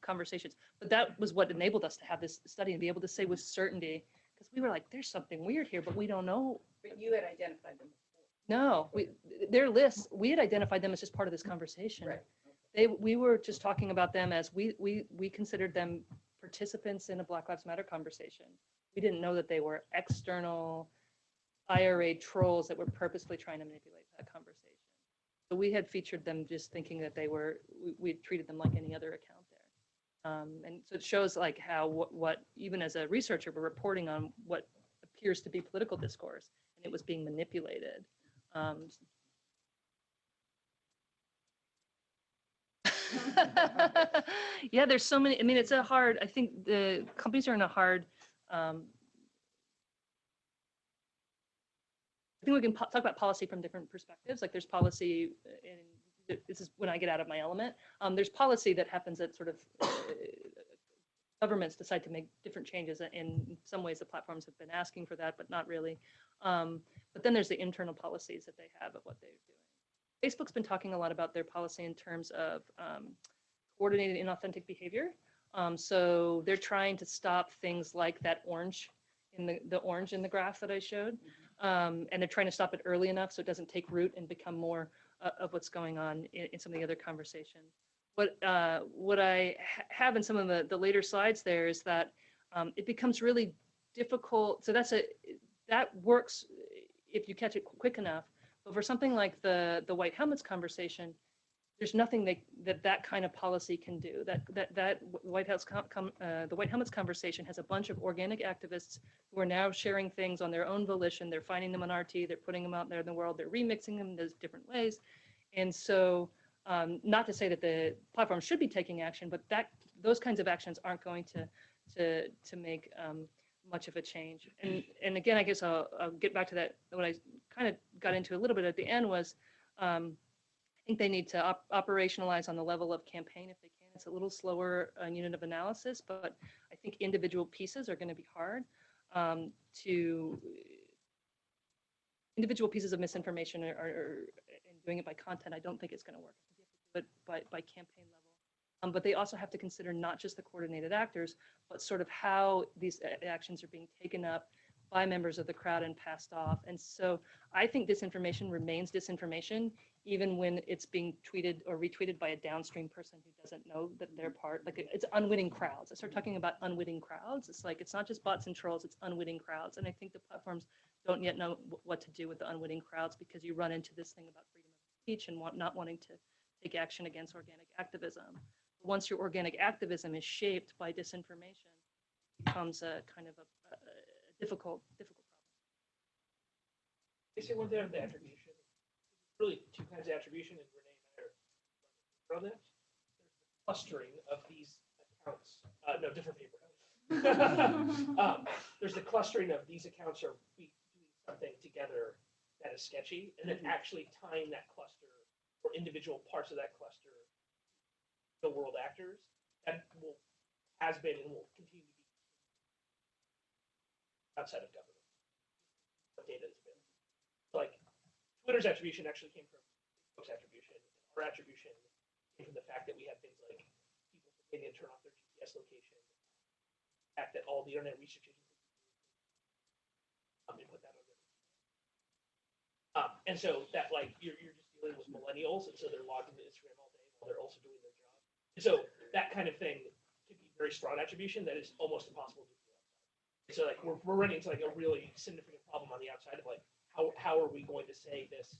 conversations. But that was what enabled us to have this study and be able to say with certainty, because we were like, there's something weird here, but we don't know. But you had identified them. No, their lists, we had identified them as just part of this conversation. Right. We were just talking about them as we considered them participants in a Black Lives Matter conversation. We didn't know that they were external IRA trolls that were purposely trying to manipulate that conversation. So we had featured them just thinking that we treated them like any other account there. And so it shows like how what even as a researcher, we're reporting on what appears to be political discourse, and it was being manipulated. Yeah, there's so many. I mean, I think the companies are in a hard, I think we can talk about policy from different perspectives. Like there's policy, and this is when I get out of my element. There's policy that happens at sort of governments decide to make different changes. In some ways, the platforms have been asking for that, but not really. But then there's the internal policies that they have of what they're doing. Facebook's been talking a lot about their policy in terms of coordinated inauthentic behavior. So they're trying to stop things like that orange the orange in the graph that I showed. And they're trying to stop it early enough so it doesn't take root and become more of what's going on in some of the other conversations. What I have in some of the later slides there is that it becomes really difficult. So that works if you catch it quick enough. But for something like the white helmets conversation, there's nothing that kind of policy can do. That White House the White helmets conversation has a bunch of organic activists who are now sharing things on their own volition. They're finding them on RT. They're putting them out there in the world. They're remixing them in different ways. And so, not to say that the platform should be taking action, but those kinds of actions aren't going to make much of a change. And again, I guess I'll get back to that. What I kind of got into a little bit at the end was, I think they need to operationalize on the level of campaign if they can. It's a little slower unit of analysis, but I think individual pieces are going to be hard. Individual pieces of misinformation are and doing it by content, I don't think it's going to work. You have to do it by campaign level. But they also have to consider not just the coordinated actors, but sort of how these actions are being taken up by members of the crowd and passed off. And so I think disinformation remains disinformation, even when it's being tweeted or retweeted by a downstream person who doesn't know that they're part. Like it's unwitting crowds. I start talking about unwitting crowds. It's like, it's not just bots and trolls, it's unwitting crowds. And I think the platforms don't yet know what to do with the unwitting crowds, because you run into this thing about freedom of speech and not wanting to take action against organic activism. Once your organic activism is shaped by disinformation, it becomes a kind of a difficult problem. They say one thing on the attribution. Really two kinds of attribution, and Renee and I are on that. There's the clustering of these accounts. No, different paper. There's the clustering of these accounts are doing something together that is sketchy, and then actually tying that cluster or individual parts of that cluster to world actors that has been and will continue to be outside of government. What data has been. Like Twitter's attribution actually came from Facebook's attribution. Our attribution came from the fact that we had things like people pretending to turn off their GPS location, the fact that all the internet research agencies and put that on there. And so that like you're just dealing with millennials, and so they're logged into Instagram all day while they're also doing their job. And so that kind of thing can be very strong attribution that is almost impossible to do. So like we're running into like a really significant problem on the outside of like how are we going to say this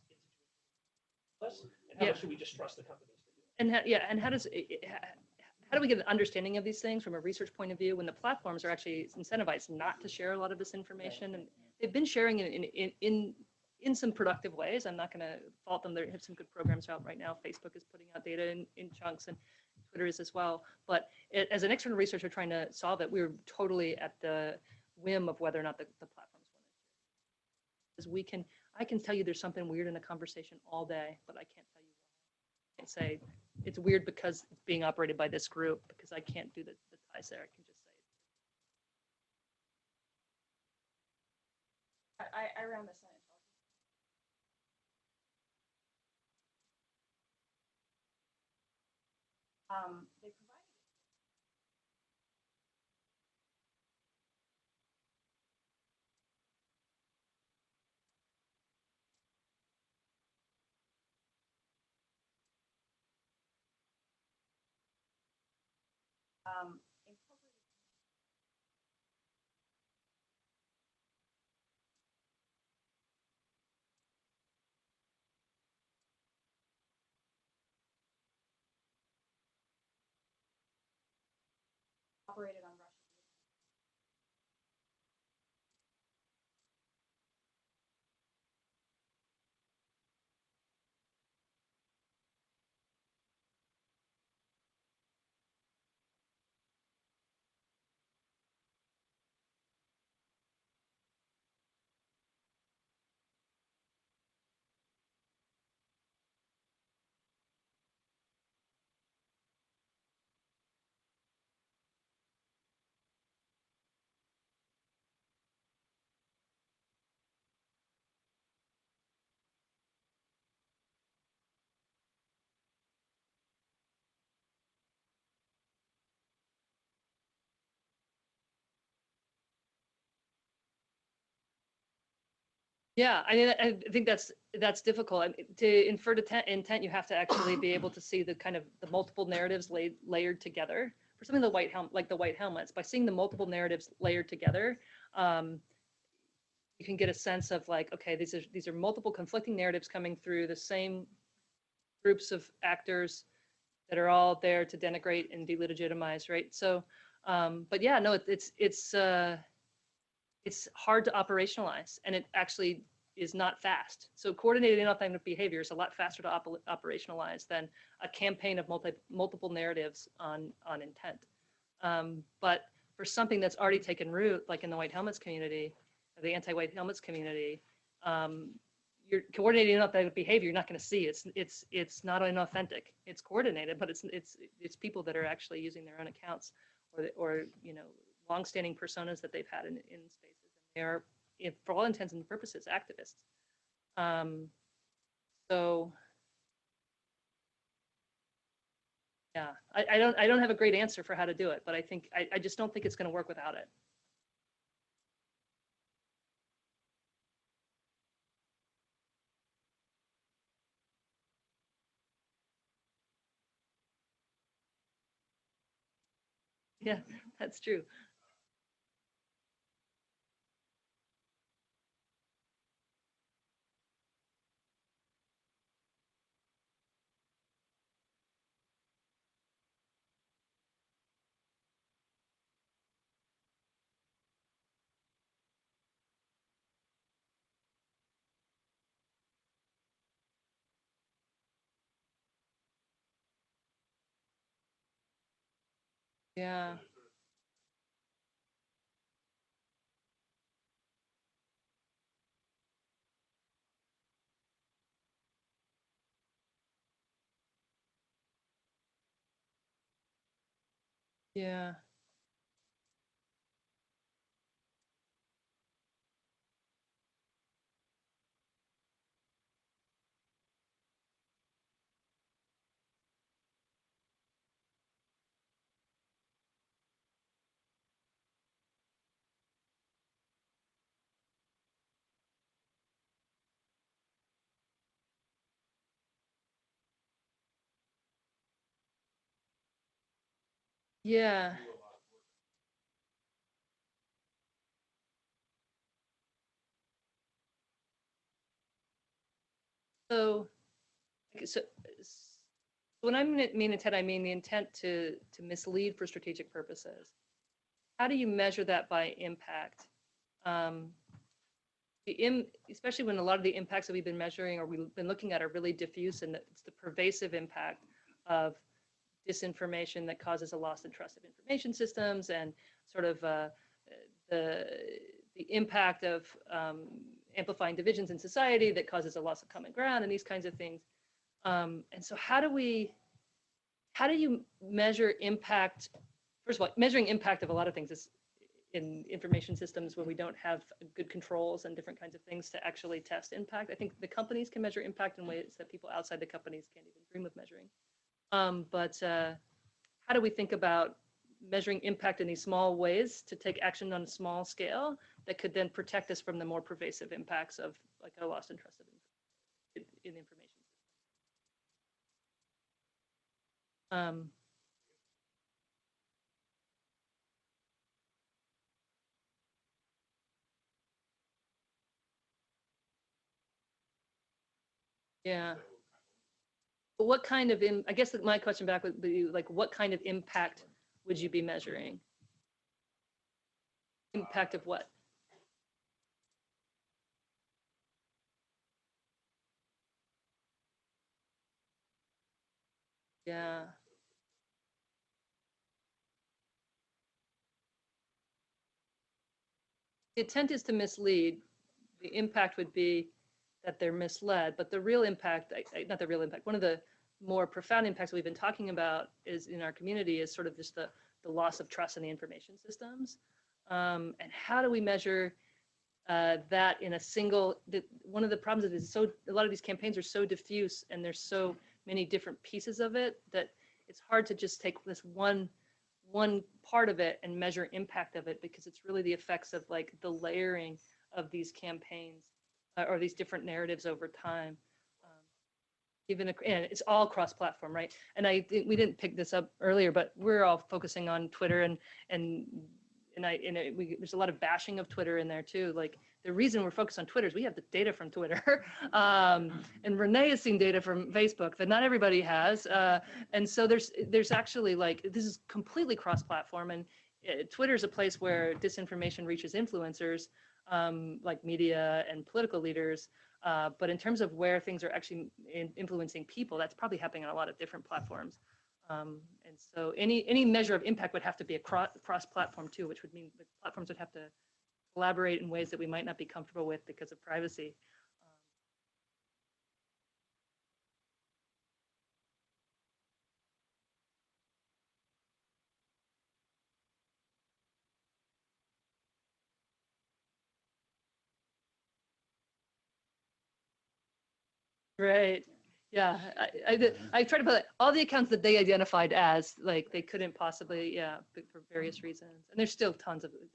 and how much should we just trust the companies to do it? And how does how do we get an understanding of these things from a research point of view when the platforms are actually incentivized not to share a lot of this information? And they've been sharing it in some productive ways. I'm not going to fault them. They have some good programs out right now. Facebook is putting out data in chunks, and Twitter is as well. But as an external researcher trying to solve it, we were totally at the whim of whether or not the platforms wanted to. Because I can tell you there's something weird in a conversation all day, but I can't tell you why. I can't say it's weird because it's being operated by this group, because I can't do the ties there. I can just say I ran the Senate. They provided incorporated operated on Russian. yeah, I think that's difficult. I mean, to infer intent, you have to actually be able to see the kind of the multiple narratives layered together. For something like the white helmets, by seeing the multiple narratives layered together, you can get a sense of like, okay, these are multiple conflicting narratives coming through the same groups of actors that are all there to denigrate and delegitimize, right? So, but yeah, no, it's hard to operationalize, and it actually is not fast. So coordinated inauthentic behavior is a lot faster to operationalize than a campaign of multiple narratives on intent. But for something that's already taken root, like in the white helmets community, the anti-white helmets community, you're coordinating inauthentic behavior. You're not going to see it's not inauthentic. It's coordinated, but it's people that are actually using their own accounts or longstanding personas that they've had in spaces. And they are, for all intents and purposes, activists. So yeah, I don't have a great answer for how to do it, but I just don't think it's going to work without it. Yeah, that's true. Yeah, yeah, yeah. So, so When I mean intent, I mean the intent to mislead for strategic purposes. How do you measure that by impact? Especially when a lot of the impacts that we've been measuring or we've been looking at are really diffuse, and it's the pervasive impact of disinformation that causes a loss in trust of information systems, and sort of the impact of amplifying divisions in society that causes a loss of common ground, and these kinds of things. And so how do you measure impact? First of all, measuring impact of a lot of things is in information systems when we don't have good controls and different kinds of things to actually test impact. I think the companies can measure impact in ways that people outside the companies can't even dream of measuring. But how do we think about measuring impact in these small ways to take action on a small scale that could then protect us from the more pervasive impacts of like a loss in trust in information? Yeah. But what kind of, I guess that my question back would be like, what kind of impact would you be measuring? Impact of what? Yeah. The intent is to mislead. The impact would be that they're misled, but the real impact, not the real impact, one of the more profound impacts we've been talking about is in our community is sort of just the loss of trust in the information systems. And how do we measure that in a single, one of the problems is a lot of these campaigns are so diffuse and there's so many different pieces of it that it's hard to just take this one part of it and measure impact of it, because it's really the effects of like the layering of these campaigns or these different narratives over time. And it's all cross-platform, right? And we didn't pick this up earlier, but we're all focusing on Twitter, and there's a lot of bashing of Twitter in there too. Like the reason we're focused on Twitter is we have the data from Twitter, and Renee has seen data from Facebook that not everybody has, and so there's actually like this is completely cross-platform, and Twitter is a place where disinformation reaches influencers like media and political leaders. But in terms of where things are actually influencing people, that's probably happening on a lot of different platforms. And so any measure of impact would have to be a cross-platform too, which would mean the platforms would have to collaborate in ways that we might not be comfortable with because of privacy. Right. Yeah, I tried to put all the accounts that they identified as like they couldn't possibly, yeah, for various reasons, and there's still tons of the same.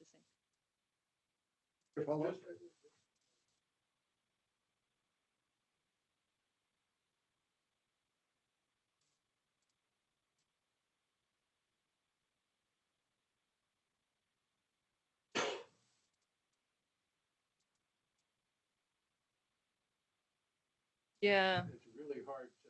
Yeah. It's really hard to.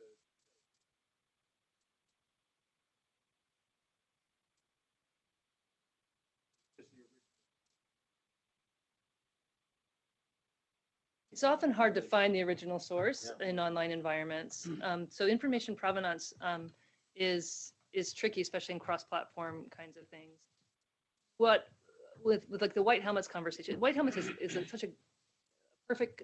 It's often hard to find the original source in online environments. So information provenance is tricky, especially in cross-platform kinds of things. What with like the white helmets conversation, white helmets is such a perfect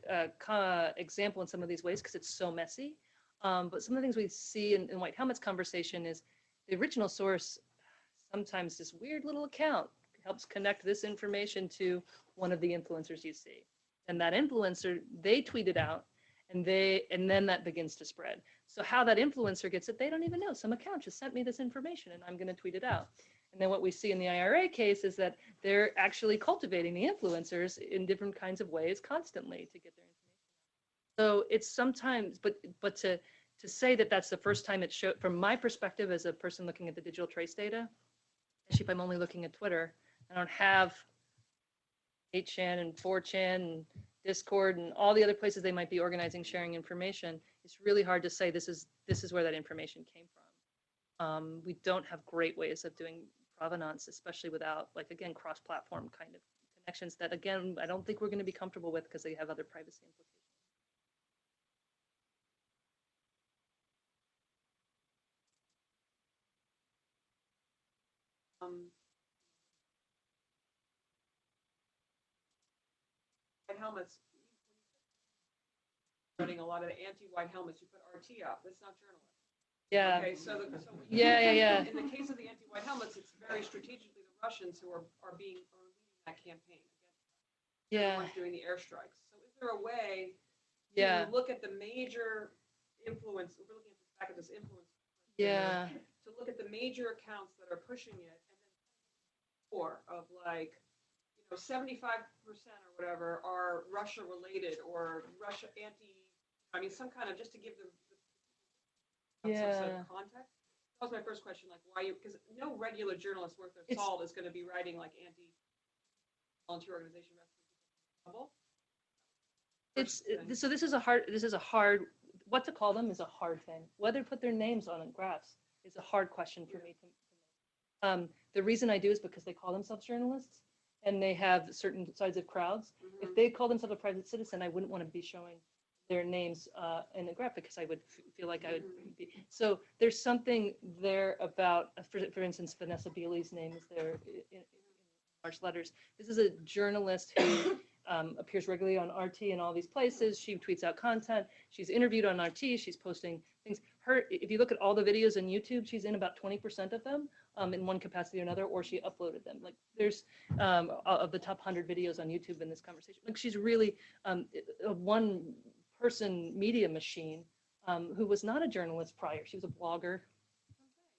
example in some of these ways because it's so messy. But some of the things we see in white helmets conversation is the original source. Sometimes this weird little account helps connect this information to one of the influencers you see. And that influencer, they tweet it out, and then that begins to spread. So how that influencer gets it, they don't even know. Some account just sent me this information, and I'm going to tweet it out. And then what we see in the IRA case is that they're actually cultivating the influencers in different kinds of ways constantly to get their information. So it's sometimes, but to say that that's the first time it showed, from my perspective as a person looking at the digital trace data, especially if I'm only looking at Twitter, I don't have 8chan and 4chan and Discord and all the other places they might be organizing, sharing information. it's really hard to say this is where that information came from. We don't have great ways of doing provenance, especially without, like, again, cross-platform kind of connections that, again, I don't think we're going to be comfortable with because they have other privacy implications. White helmets, running a lot of the anti-white helmets, you put RT up, that's not journalism. Yeah. Okay, so Yeah. in the case of the anti-white helmets, it's very strategically the Russians who are leading that campaign against Yeah. the ones doing the airstrikes. So is there a way Yeah. to look at the major influence, we're looking at this back at this influence, Yeah. to look at the major accounts that are pushing it, and then more of, like, 75% or whatever are Russia related or Russia some kind of, just to give them some sort of context. That was my first question, like, why because no regular journalist worth their salt is going to be writing like anti-volunteer organization trouble. So this is a hard, what to call them is a hard thing. Whether to put their names on graphs is a hard question for me to make. The reason I do is because they call themselves journalists and they have certain sides of crowds. Mm-hmm. If they call themselves a private citizen, I wouldn't want to be showing their names in a graph because I would feel like I would be. So there's something there about, for instance, Vanessa Beeley's name is there in large letters. This is a journalist who appears regularly on RT in all these places. She tweets out content. She's interviewed on RT. She's posting things. If you look at all the videos on YouTube, she's in about 20% of them in one capacity or another, or she uploaded them. Like, there's of the top 100 videos on YouTube in this conversation. Like, she's really a one-person media machine who was not a journalist prior. She was a blogger.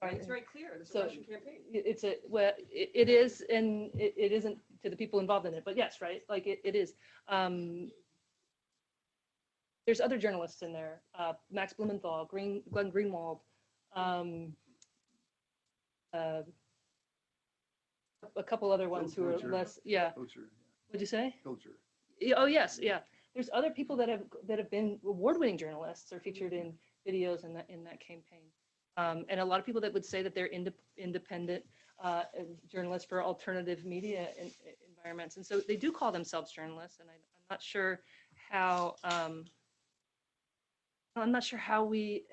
Right. It's very clear. This is a Russian campaign. It is, and it isn't to the people involved in it. But yes, right. Like it is. There's other journalists in there. Max Blumenthal, Glenn Greenwald, a couple other ones who are less. Yeah. Culture. What'd you say? Culture. Oh yes, yeah. There's other people that have been award-winning journalists or featured in videos in that campaign. And a lot of people that would say that they're independent journalists for alternative media environments, and so they do call themselves journalists. And I'm not sure how we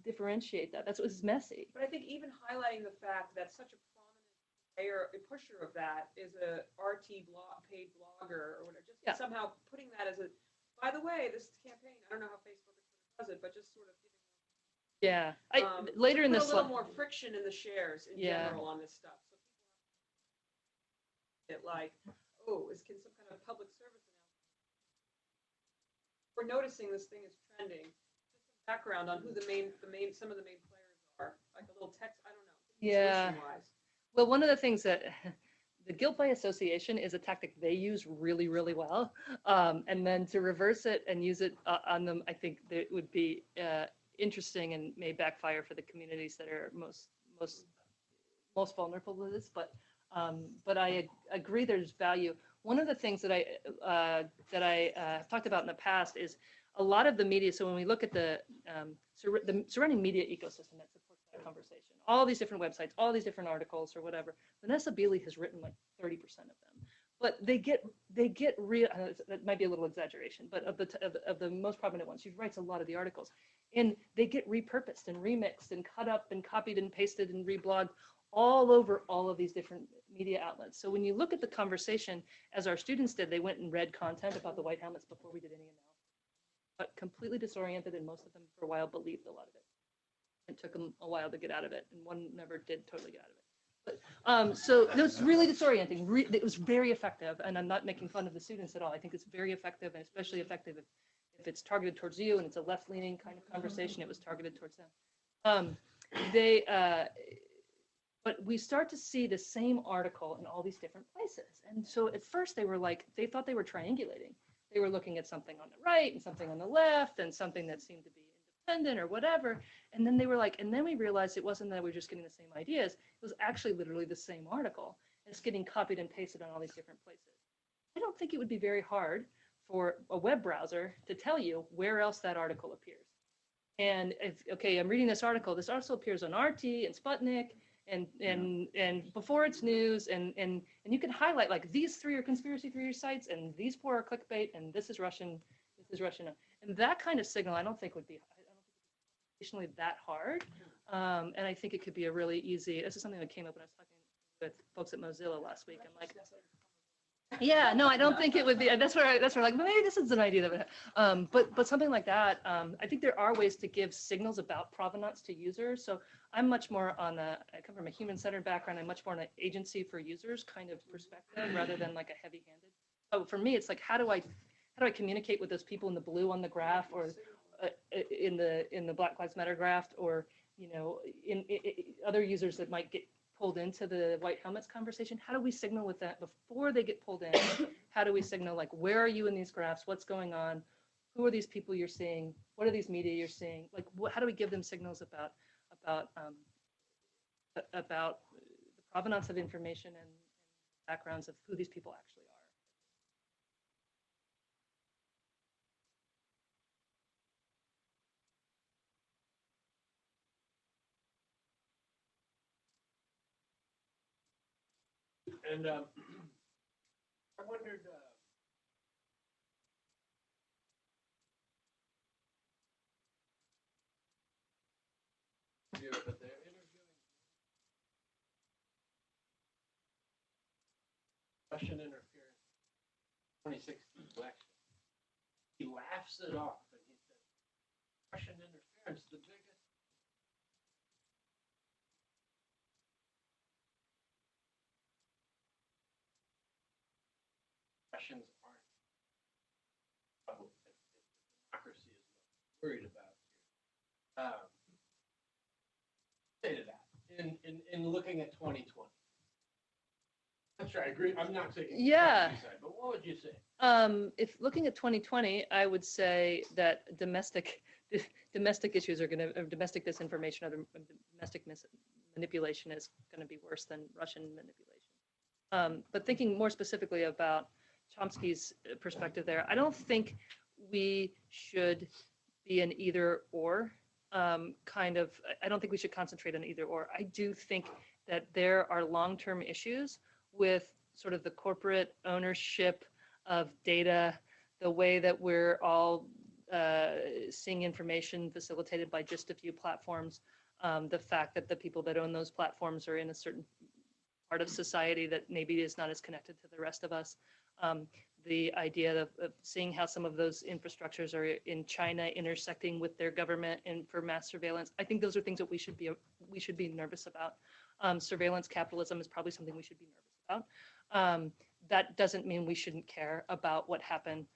differentiate that. That's what's messy. But I think even highlighting the fact that such a prominent player, a pusher of that, is a RT paid blogger or whatever, just somehow putting that as a. By the way, this campaign. I don't know how Facebook does it, but just sort of. Yeah, later in this a little more friction in the shares in general on this stuff. So people like, can some kind of public service announcement? We're noticing this thing is trending. Just some background on who some of the main players are, like a little text. I don't know. Yeah. Well, one of the things that the guilt by association is a tactic they use really, really well, and then to reverse it and use it on them, I think that would be. Interesting and may backfire for the communities that are most vulnerable to this, but I agree there's value. One of the things that I talked about in the past is a lot of the media. So when we look at the surrounding media ecosystem that supports that conversation, all these different websites, all these different articles or whatever, Vanessa Beeley has written like 30% of them. But they get real. That might be a little exaggeration, but of the most prominent ones, she writes a lot of the articles, and they get repurposed and remixed and cut up and copied and pasted and reblogged all over all of these different media outlets. So when you look at the conversation, as our students did, they went and read content about the white helmets before we did any analysis, but completely disoriented, and most of them for a while believed a lot of it. It took them a while to get out of it, and one never did totally get out of it. But, so it was really disorienting. It was very effective, and I'm not making fun of the students at all. I think it's very effective, and especially effective if it's targeted towards you and it's a left-leaning kind of conversation. It was targeted towards them. But we start to see the same article in all these different places, and so at first they thought they were triangulating. They were looking at something on the right and something on the left and something that seemed to be independent or whatever. And then they were like, and then we realized it wasn't that we were just getting the same ideas. It was actually literally the same article. It's getting copied and pasted on all these different places. I don't think it would be very hard for a web browser to tell you where else that article appears. And if, okay, I'm reading this article also appears on RT and Sputnik and before it's news, and you can highlight like these 3 are conspiracy theory sites and these 4 are clickbait and this is Russian. And that kind of signal I don't think would be that hard. And I think it could be a really easy, this is something that came up when I was talking with folks at Mozilla last week. I'm like, yeah, no, I don't think it would be. That's where like, well, maybe this is an idea that would, but something like that. I think there are ways to give signals about provenance to users. So I'm much more on I come from a human-centered background. I'm much more on an agency for users kind of perspective rather than like a heavy-handed. So for me, it's like, how do I communicate with those people in the blue on the graph, or in the Black Lives Matter graph, or in other users that might get pulled into the white helmets conversation? How do we signal with that before they get pulled in? How do we signal, like, where are you in these graphs? What's going on? Who are these people you're seeing? What are these media you're seeing? Like, how do we give them signals about the provenance of information and backgrounds of who these people actually are? And I wondered, but they're interviewing Russian interference in 2016 election. He laughs it off and he says, Russian interference, the biggest. Russians aren't if democracy is what we're worried about here. Say to that in looking at 2020. I'm sure I agree. I'm not taking Yeah. side, but what would you say? If looking at 2020, I would say that domestic issues are going to, domestic disinformation or domestic manipulation is going to be worse than Russian manipulation. But thinking more specifically about Chomsky's perspective there, I don't think we should be an either or kind of, I don't think we should concentrate on either or. I do think that there are long-term issues with sort of the corporate ownership of data, the way that we're all seeing information facilitated by just a few platforms, the fact that the people that own those platforms are in a certain part of society that maybe is not as connected to the rest of us. The idea of seeing how some of those infrastructures are in China intersecting with their government and for mass surveillance. I think those are things that we should be nervous about. Surveillance capitalism is probably something we should be nervous about. That doesn't mean we shouldn't care about what happened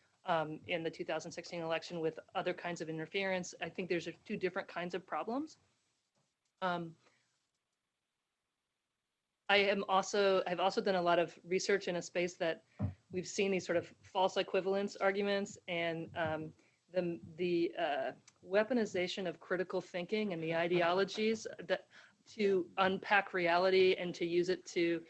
in the 2016 election with other kinds of interference. I think there's 2 different kinds of problems. I've also done a lot of research in a space that we've seen these sort of false equivalence arguments and the weaponization of critical thinking and the ideologies that to unpack reality and to use it to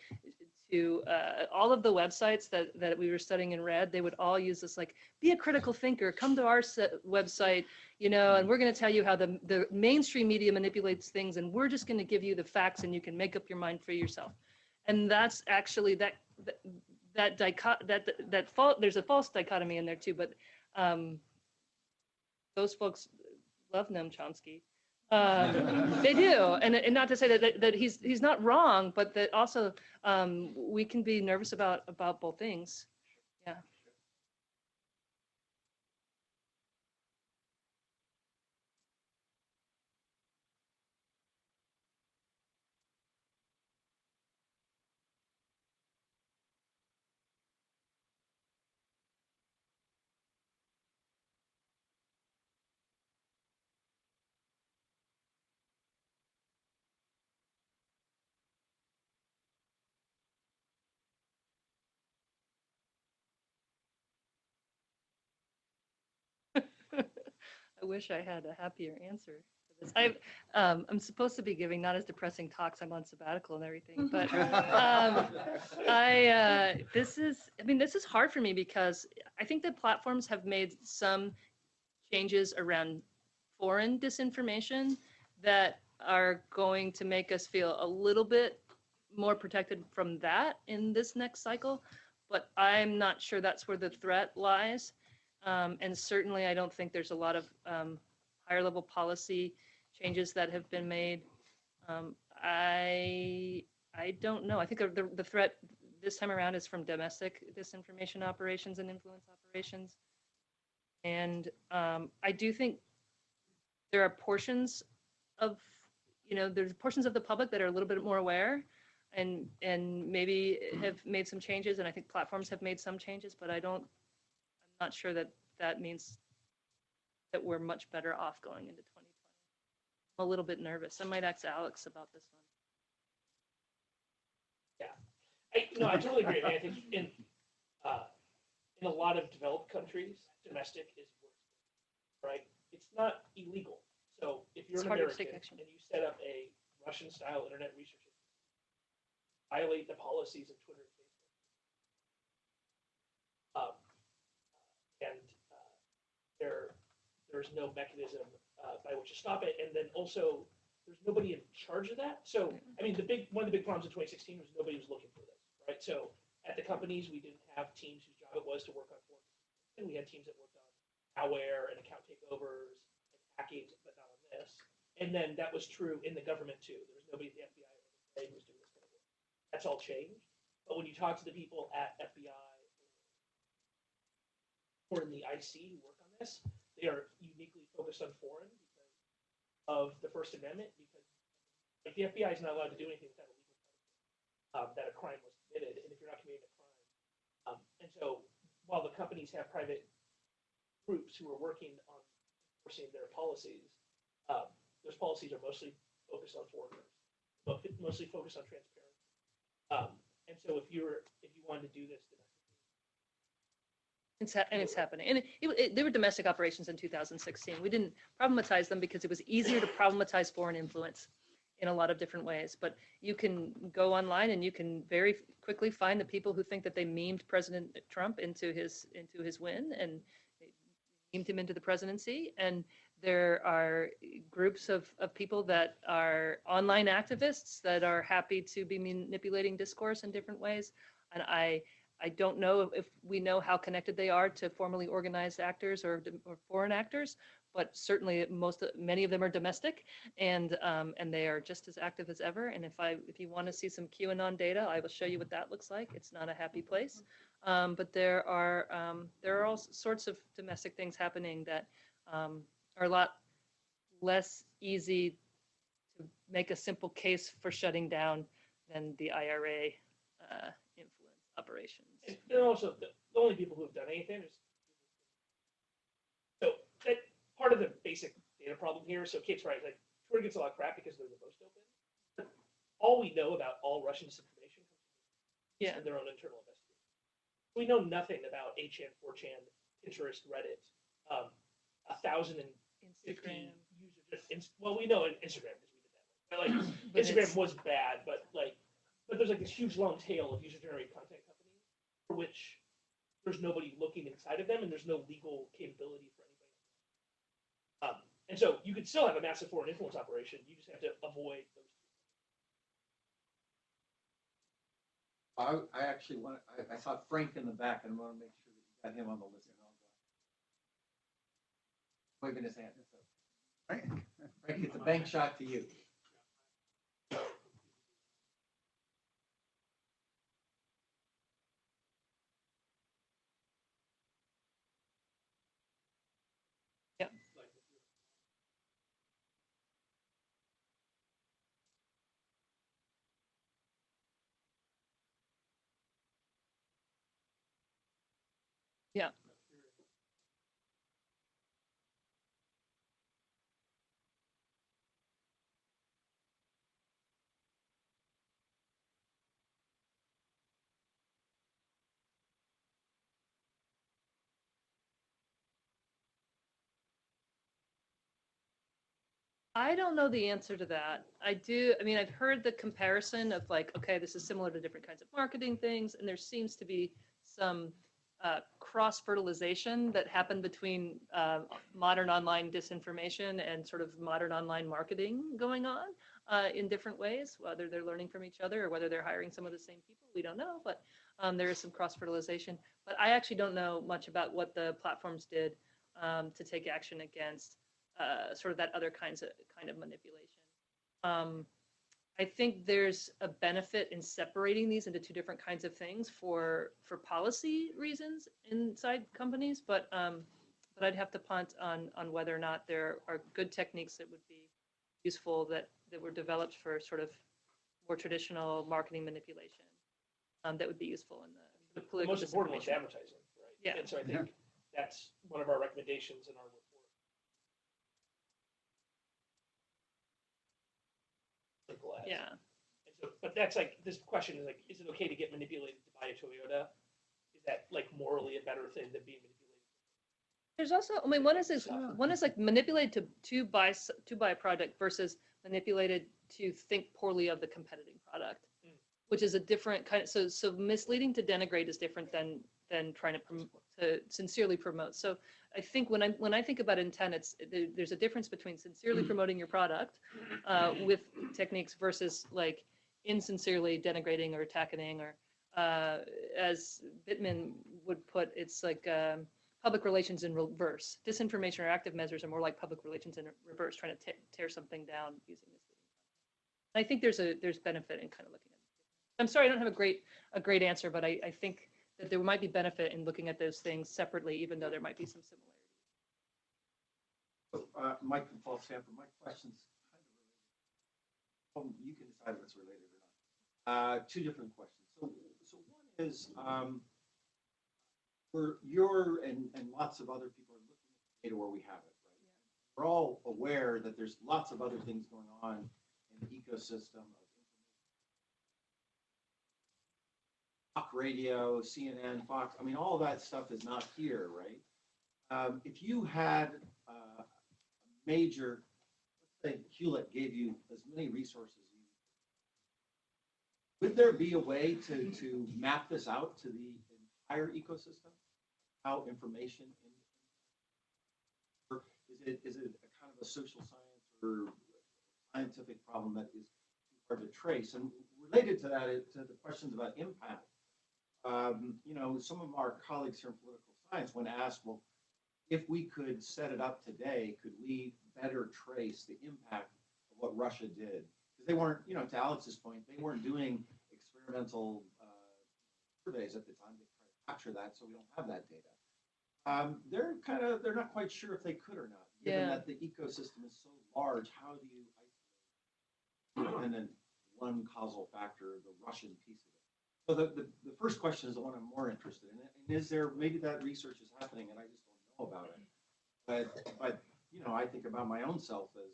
all of the websites that we were studying and read, they would all use this, like, be a critical thinker, come to our website, and we're going to tell you how the mainstream media manipulates things, and we're just going to give you the facts and you can make up your mind for yourself. And that's actually there's a false dichotomy in there too, but those folks love Noam Chomsky. They do, and not to say that he's not wrong, but that also we can be nervous about both things. Yeah. I wish I had a happier answer. I'm supposed to be giving not as depressing talks. I'm on sabbatical and everything, but this is hard for me because I think that platforms have made some changes around foreign disinformation that are going to make us feel a little bit more protected from that in this next cycle, but I'm not sure that's where the threat lies. And certainly I don't think there's a lot of higher level policy changes that have been made. I don't know. I think the threat this time around is from domestic disinformation operations and influence operations. And I do think there are portions of, there's portions of the public that are a little bit more aware and maybe have made some changes. And I think platforms have made some changes, but I'm not sure that means that we're much better off going into 2020. I'm a little bit nervous. I might ask Alex about this one. Yeah, I totally agree. I mean, I think in a lot of developed countries, domestic is worse, right? It's not illegal. So if you're an American and you set up a Russian-style internet research, violate the policies of Twitter and Facebook, and there's no mechanism by which to stop it, and then also there's nobody in charge of that. So I mean, one of the big problems in 2016 was nobody was looking for this, right? So at the companies, we didn't have teams whose job it was to work on forms, and we had teams that worked on malware and account takeovers and hacking, but not on this. And then that was true in the government too. There was nobody at the FBI who was doing this kind of work. That's all changed. But when you talk to the people at FBI or in the IC who work on this, they are uniquely focused on foreign because of the First Amendment. Because like, the FBI is not allowed to do anything without a legal that a crime was committed, and if you're not committing a crime, and so while the companies have private groups who are working on enforcing their policies, those policies are mostly focused on foreigners, mostly focused on transparency. And so if you wanted to do this, it's happening. And there were domestic operations in 2016. We didn't problematize them because it was easier to problematize foreign influence in a lot of different ways. But you can go online and you can very quickly find the people who think that they memed President Trump into his win and memed him into the presidency. And there are groups of people that are online activists that are happy to be manipulating discourse in different ways. And I don't know if we know how connected they are to formally organized actors or foreign actors, but certainly many of them are domestic, and they are just as active as ever. And if you want to see some QAnon data, I will show you what that looks like. It's not a happy place, but there are all sorts of domestic things happening that are a lot less easy to make a simple case for shutting down than the IRA influence operations. And also, the only people who have done anything is so that part of the basic data problem here. So Kate's right. Like Twitter gets a lot of crap because they're the most open. But all we know about all Russian disinformation comes from their own internal investigation. We know nothing about 8chan, 4chan, Pinterest, Reddit, 1,050 users. Well, we know Instagram because we did that. But like Instagram was bad, but there's like this huge long tail of user-generated content companies for which there's nobody looking inside of them, and there's no legal capability for anybody. And so you could still have a massive foreign influence operation. You just have to avoid those. I actually I saw Frank in the back, and I want to make sure that you got him on the list. Waving his hand. Frank, it's a bank shot to you. Yeah. I don't know the answer to that. I mean, I've heard the comparison of like, okay, this is similar to different kinds of marketing things, and there seems to be some cross-fertilization that happened between modern online disinformation and sort of modern online marketing going on in different ways, whether they're learning from each other or whether they're hiring some of the same people, we don't know, but there is some cross-fertilization. But I actually don't know much about what the platforms did to take action against sort of that other kind of manipulation. I think there's a benefit in separating these into two different kinds of things for policy reasons inside companies, but I'd have to punt on whether or not there are good techniques that would be useful that were developed for sort of more traditional marketing manipulation that would be useful in the The political most important one's disinformation. advertising, right? Yeah. And so I think that's one of our recommendations in our report. Political ads. Yeah. And so, but that's like, this question is like, is it okay to get manipulated to buy a Toyota? Is that like morally a better thing than being manipulated? There's also, I mean, one is like manipulated to buy a product versus manipulated to think poorly of the competing product, which is a different kind of, so misleading to denigrate is different than trying to sincerely promote. So I think when I think about intent, there's a difference between sincerely promoting your product with techniques versus like insincerely denigrating or attacking, or as Bittman would put, it's like public relations in reverse. Disinformation or active measures are more like public relations in reverse, trying to tear something down using this. I think there's benefit in kind of looking at it. I'm sorry, I don't have a great answer, but I think that there might be benefit in looking at those things separately, even though there might be some similarities. So, Mike from Fall Stanford, my question's kind of related. You can decide if it's related or not. Two different questions. So one is, you're and lots of other people are looking at data where we have it, right? Yeah. We're all aware that there's lots of other things going on in the ecosystem of talk radio, CNN, Fox. I mean, all of that stuff is not here, right? If you had a major, let's say Hewlett gave you as many resources, would there be a way to map this out to the entire ecosystem? How information, or is it a kind of a social science or scientific problem that is too hard to trace? And related to that, to the questions about impact, you know, some of our colleagues here in political science, when asked, well, if we could set it up today, could we better trace the impact of what Russia did? Because they weren't, you know, to Alex's point, they weren't doing experimental surveys at the time to try to capture that, so we don't have that data. They're not quite sure if they could or not, given that the ecosystem is so large. How do you isolate independent one causal factor, the Russian piece of it? So the first question is the one I'm more interested in. And is there, maybe that research is happening and I just don't know about it. But you know, I think about my own self as,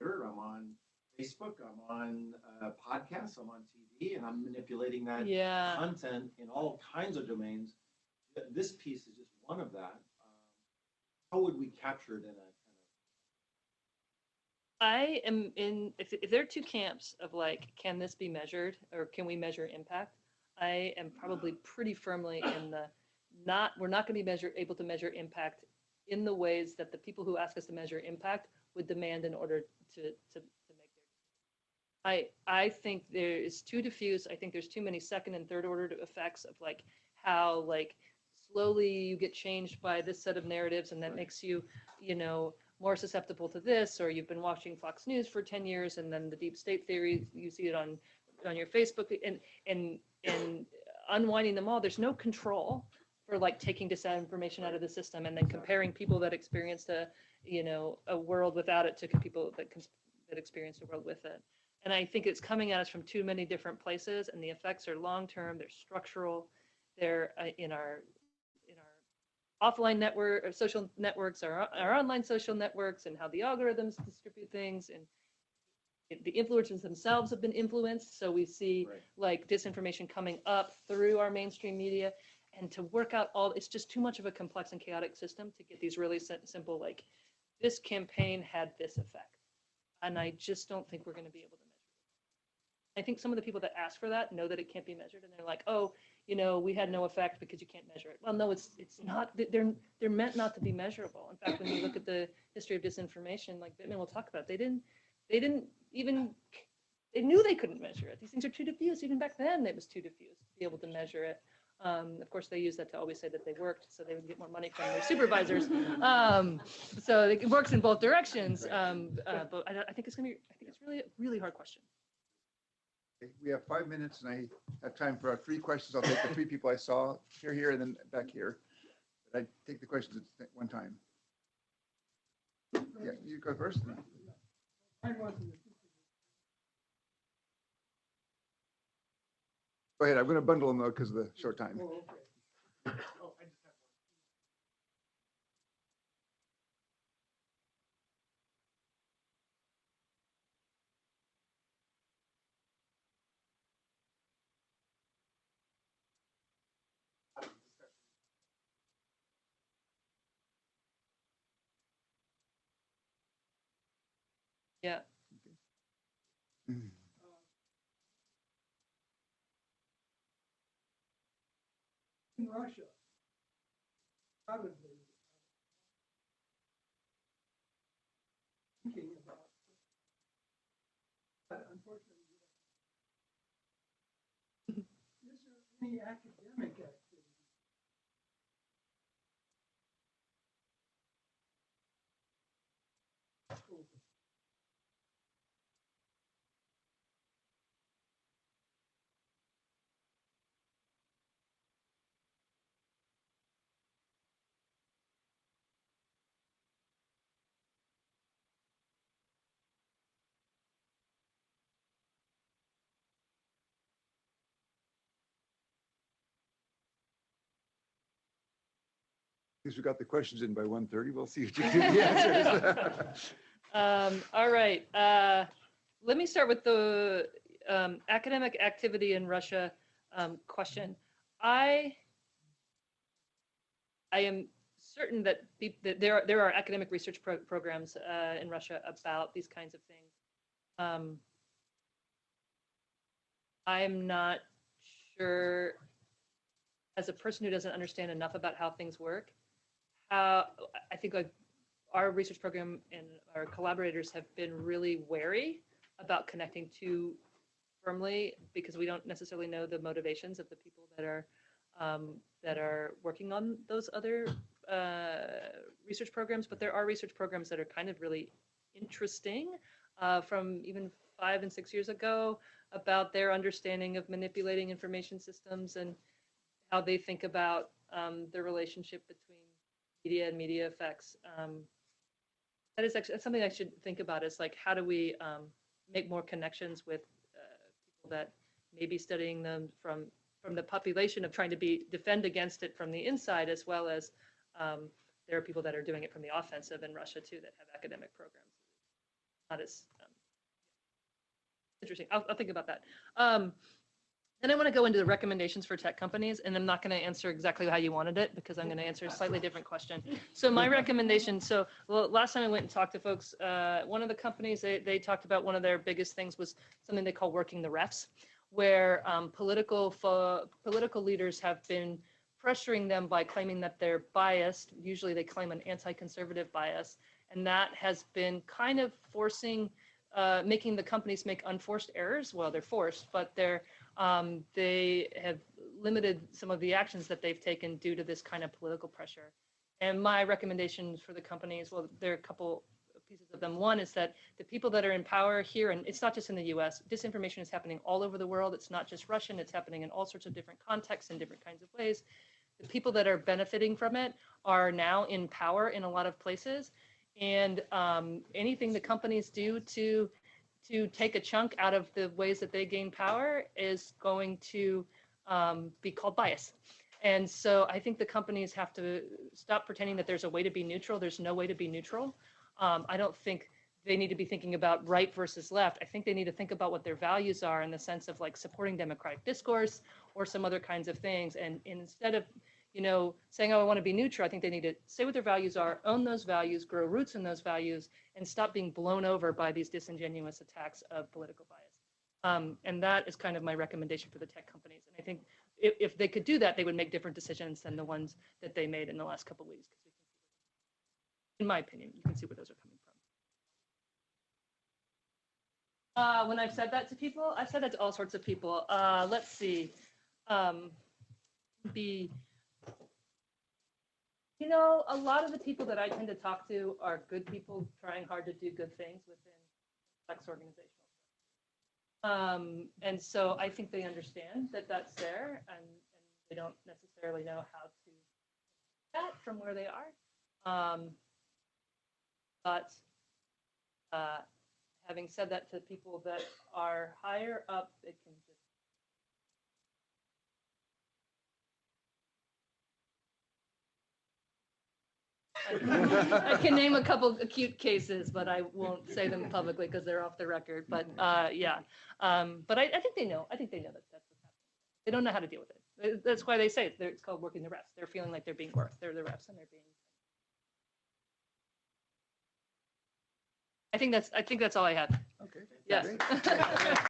you know, I'm on Facebook, I'm on podcasts, I'm on TV, and I'm manipulating that content in all kinds of domains. This piece is just one of that. How would we capture it in a kind of? I am in, if there are two camps of like, can this be measured or can we measure impact? I am probably pretty firmly in the we're not going to be able to measure impact in the ways that the people who ask us to measure impact would demand in order to make their. I think there is too diffuse. I think there's too many second and third order effects of like how like slowly you get changed by this set of narratives, and that makes you, you know, more susceptible to this, or you've been watching Fox News for 10 years, and then the deep state theory, you see it on your Facebook, and unwinding them all. There's no control for like taking disinformation out of the system and then comparing people that experienced a, you know, a world without it to people that experienced a world with it. And I think it's coming at us from too many different places, and the effects are long-term, they're structural, they're in our offline network, or social networks, our online social networks, and how the algorithms distribute things, and the influencers themselves have been influenced. So we see like disinformation coming up through our mainstream media, and to work out all, it's just too much of a complex and chaotic system to get these really simple, like this campaign had this effect. And I just don't think we're going to be able to measure it. I think some of the people that ask for that know that it can't be measured, and they're like, oh, we had no effect because you can't measure it. Well, no, it's not. They're meant not to be measurable. In fact, when you look at the history of disinformation, like Bittman will talk about, they didn't even, they knew they couldn't measure it. These things are too diffuse. Even back then, it was too diffuse to be able to measure it. Of course, they use that to always say that they worked, so they would get more money from their supervisors. So it works in both directions. But I think it's really a really hard question. Okay, we have 5 minutes, and I have time for 3 questions. I'll take the 3 people I saw here, and then back here. But I take the questions at one time. Yeah, you go first. Go ahead. I'm going to bundle them though because of the short time. Oh, I just have one. Yeah. Mm. In Russia, probably thinking about, but unfortunately, is there any academic activity? Because we got the questions in by 1:30. We'll see what you can do the answers. All right. Let me start with the academic activity in Russia question. I am certain that there are academic research programs in Russia about these kinds of things. I'm not sure, as a person who doesn't understand enough about how things work, I think our research program and our collaborators have been really wary about connecting too firmly because we don't necessarily know the motivations of the people that are working on those other research programs. But there are research programs that are kind of really interesting from even 5 and 6 years ago about their understanding of manipulating information systems and how they think about the relationship between media and media effects. That is actually something I should think about, is like, how do we make more connections with people that may be studying them from the population of trying to defend against it from the inside, as well as there are people that are doing it from the offensive in Russia too that have academic programs. Not as interesting. I'll think about that. Then I want to go into the recommendations for tech companies, and I'm not going to answer exactly how you wanted it because I'm going to answer a slightly different question. So my recommendation, last time I went and talked to folks, one of the companies, they talked about one of their biggest things was something they call working the refs, where political leaders have been pressuring them by claiming that they're biased. Usually they claim an anti-conservative bias, and that has been kind of making the companies make unforced errors. Well, they're forced, but they have limited some of the actions that they've taken due to this kind of political pressure. And my recommendations for the companies, well, there are a couple pieces of them. One is that the people that are in power here, and it's not just in the US, disinformation is happening all over the world. It's not just Russian, it's happening in all sorts of different contexts and different kinds of ways. The people that are benefiting from it are now in power in a lot of places. And anything the companies do to take a chunk out of the ways that they gain power is going to be called bias. And so I think the companies have to stop pretending that there's a way to be neutral. There's no way to be neutral. I don't think they need to be thinking about right versus left. I think they need to think about what their values are in the sense of like supporting democratic discourse or some other kinds of things. And instead of saying, oh, I want to be neutral. I think they need to say what their values are, own those values, grow roots in those values, and stop being blown over by these disingenuous attacks of political bias. And that is kind of my recommendation for the tech companies. And I think if they could do that, they would make different decisions than the ones that they made in the last couple of weeks. In my opinion, you can see where those are coming from. When I've said that to people, I've said that to all sorts of people. Let's see. A lot of the people that I tend to talk to are good people trying hard to do good things within complex organizational. And so I think they understand that that's there, and they don't necessarily know how to do that from where they are. But having said that to people that are higher up, they can just I can name a couple acute cases, but I won't say them publicly because they're off the record. But yeah, but I think they know. I think they know that that's what's happening. They don't know how to deal with it. That's why they say it's called working the reps. They're feeling like they're being worked. They're the reps, and they're being. I think that's all I have. Okay. Yes. Great.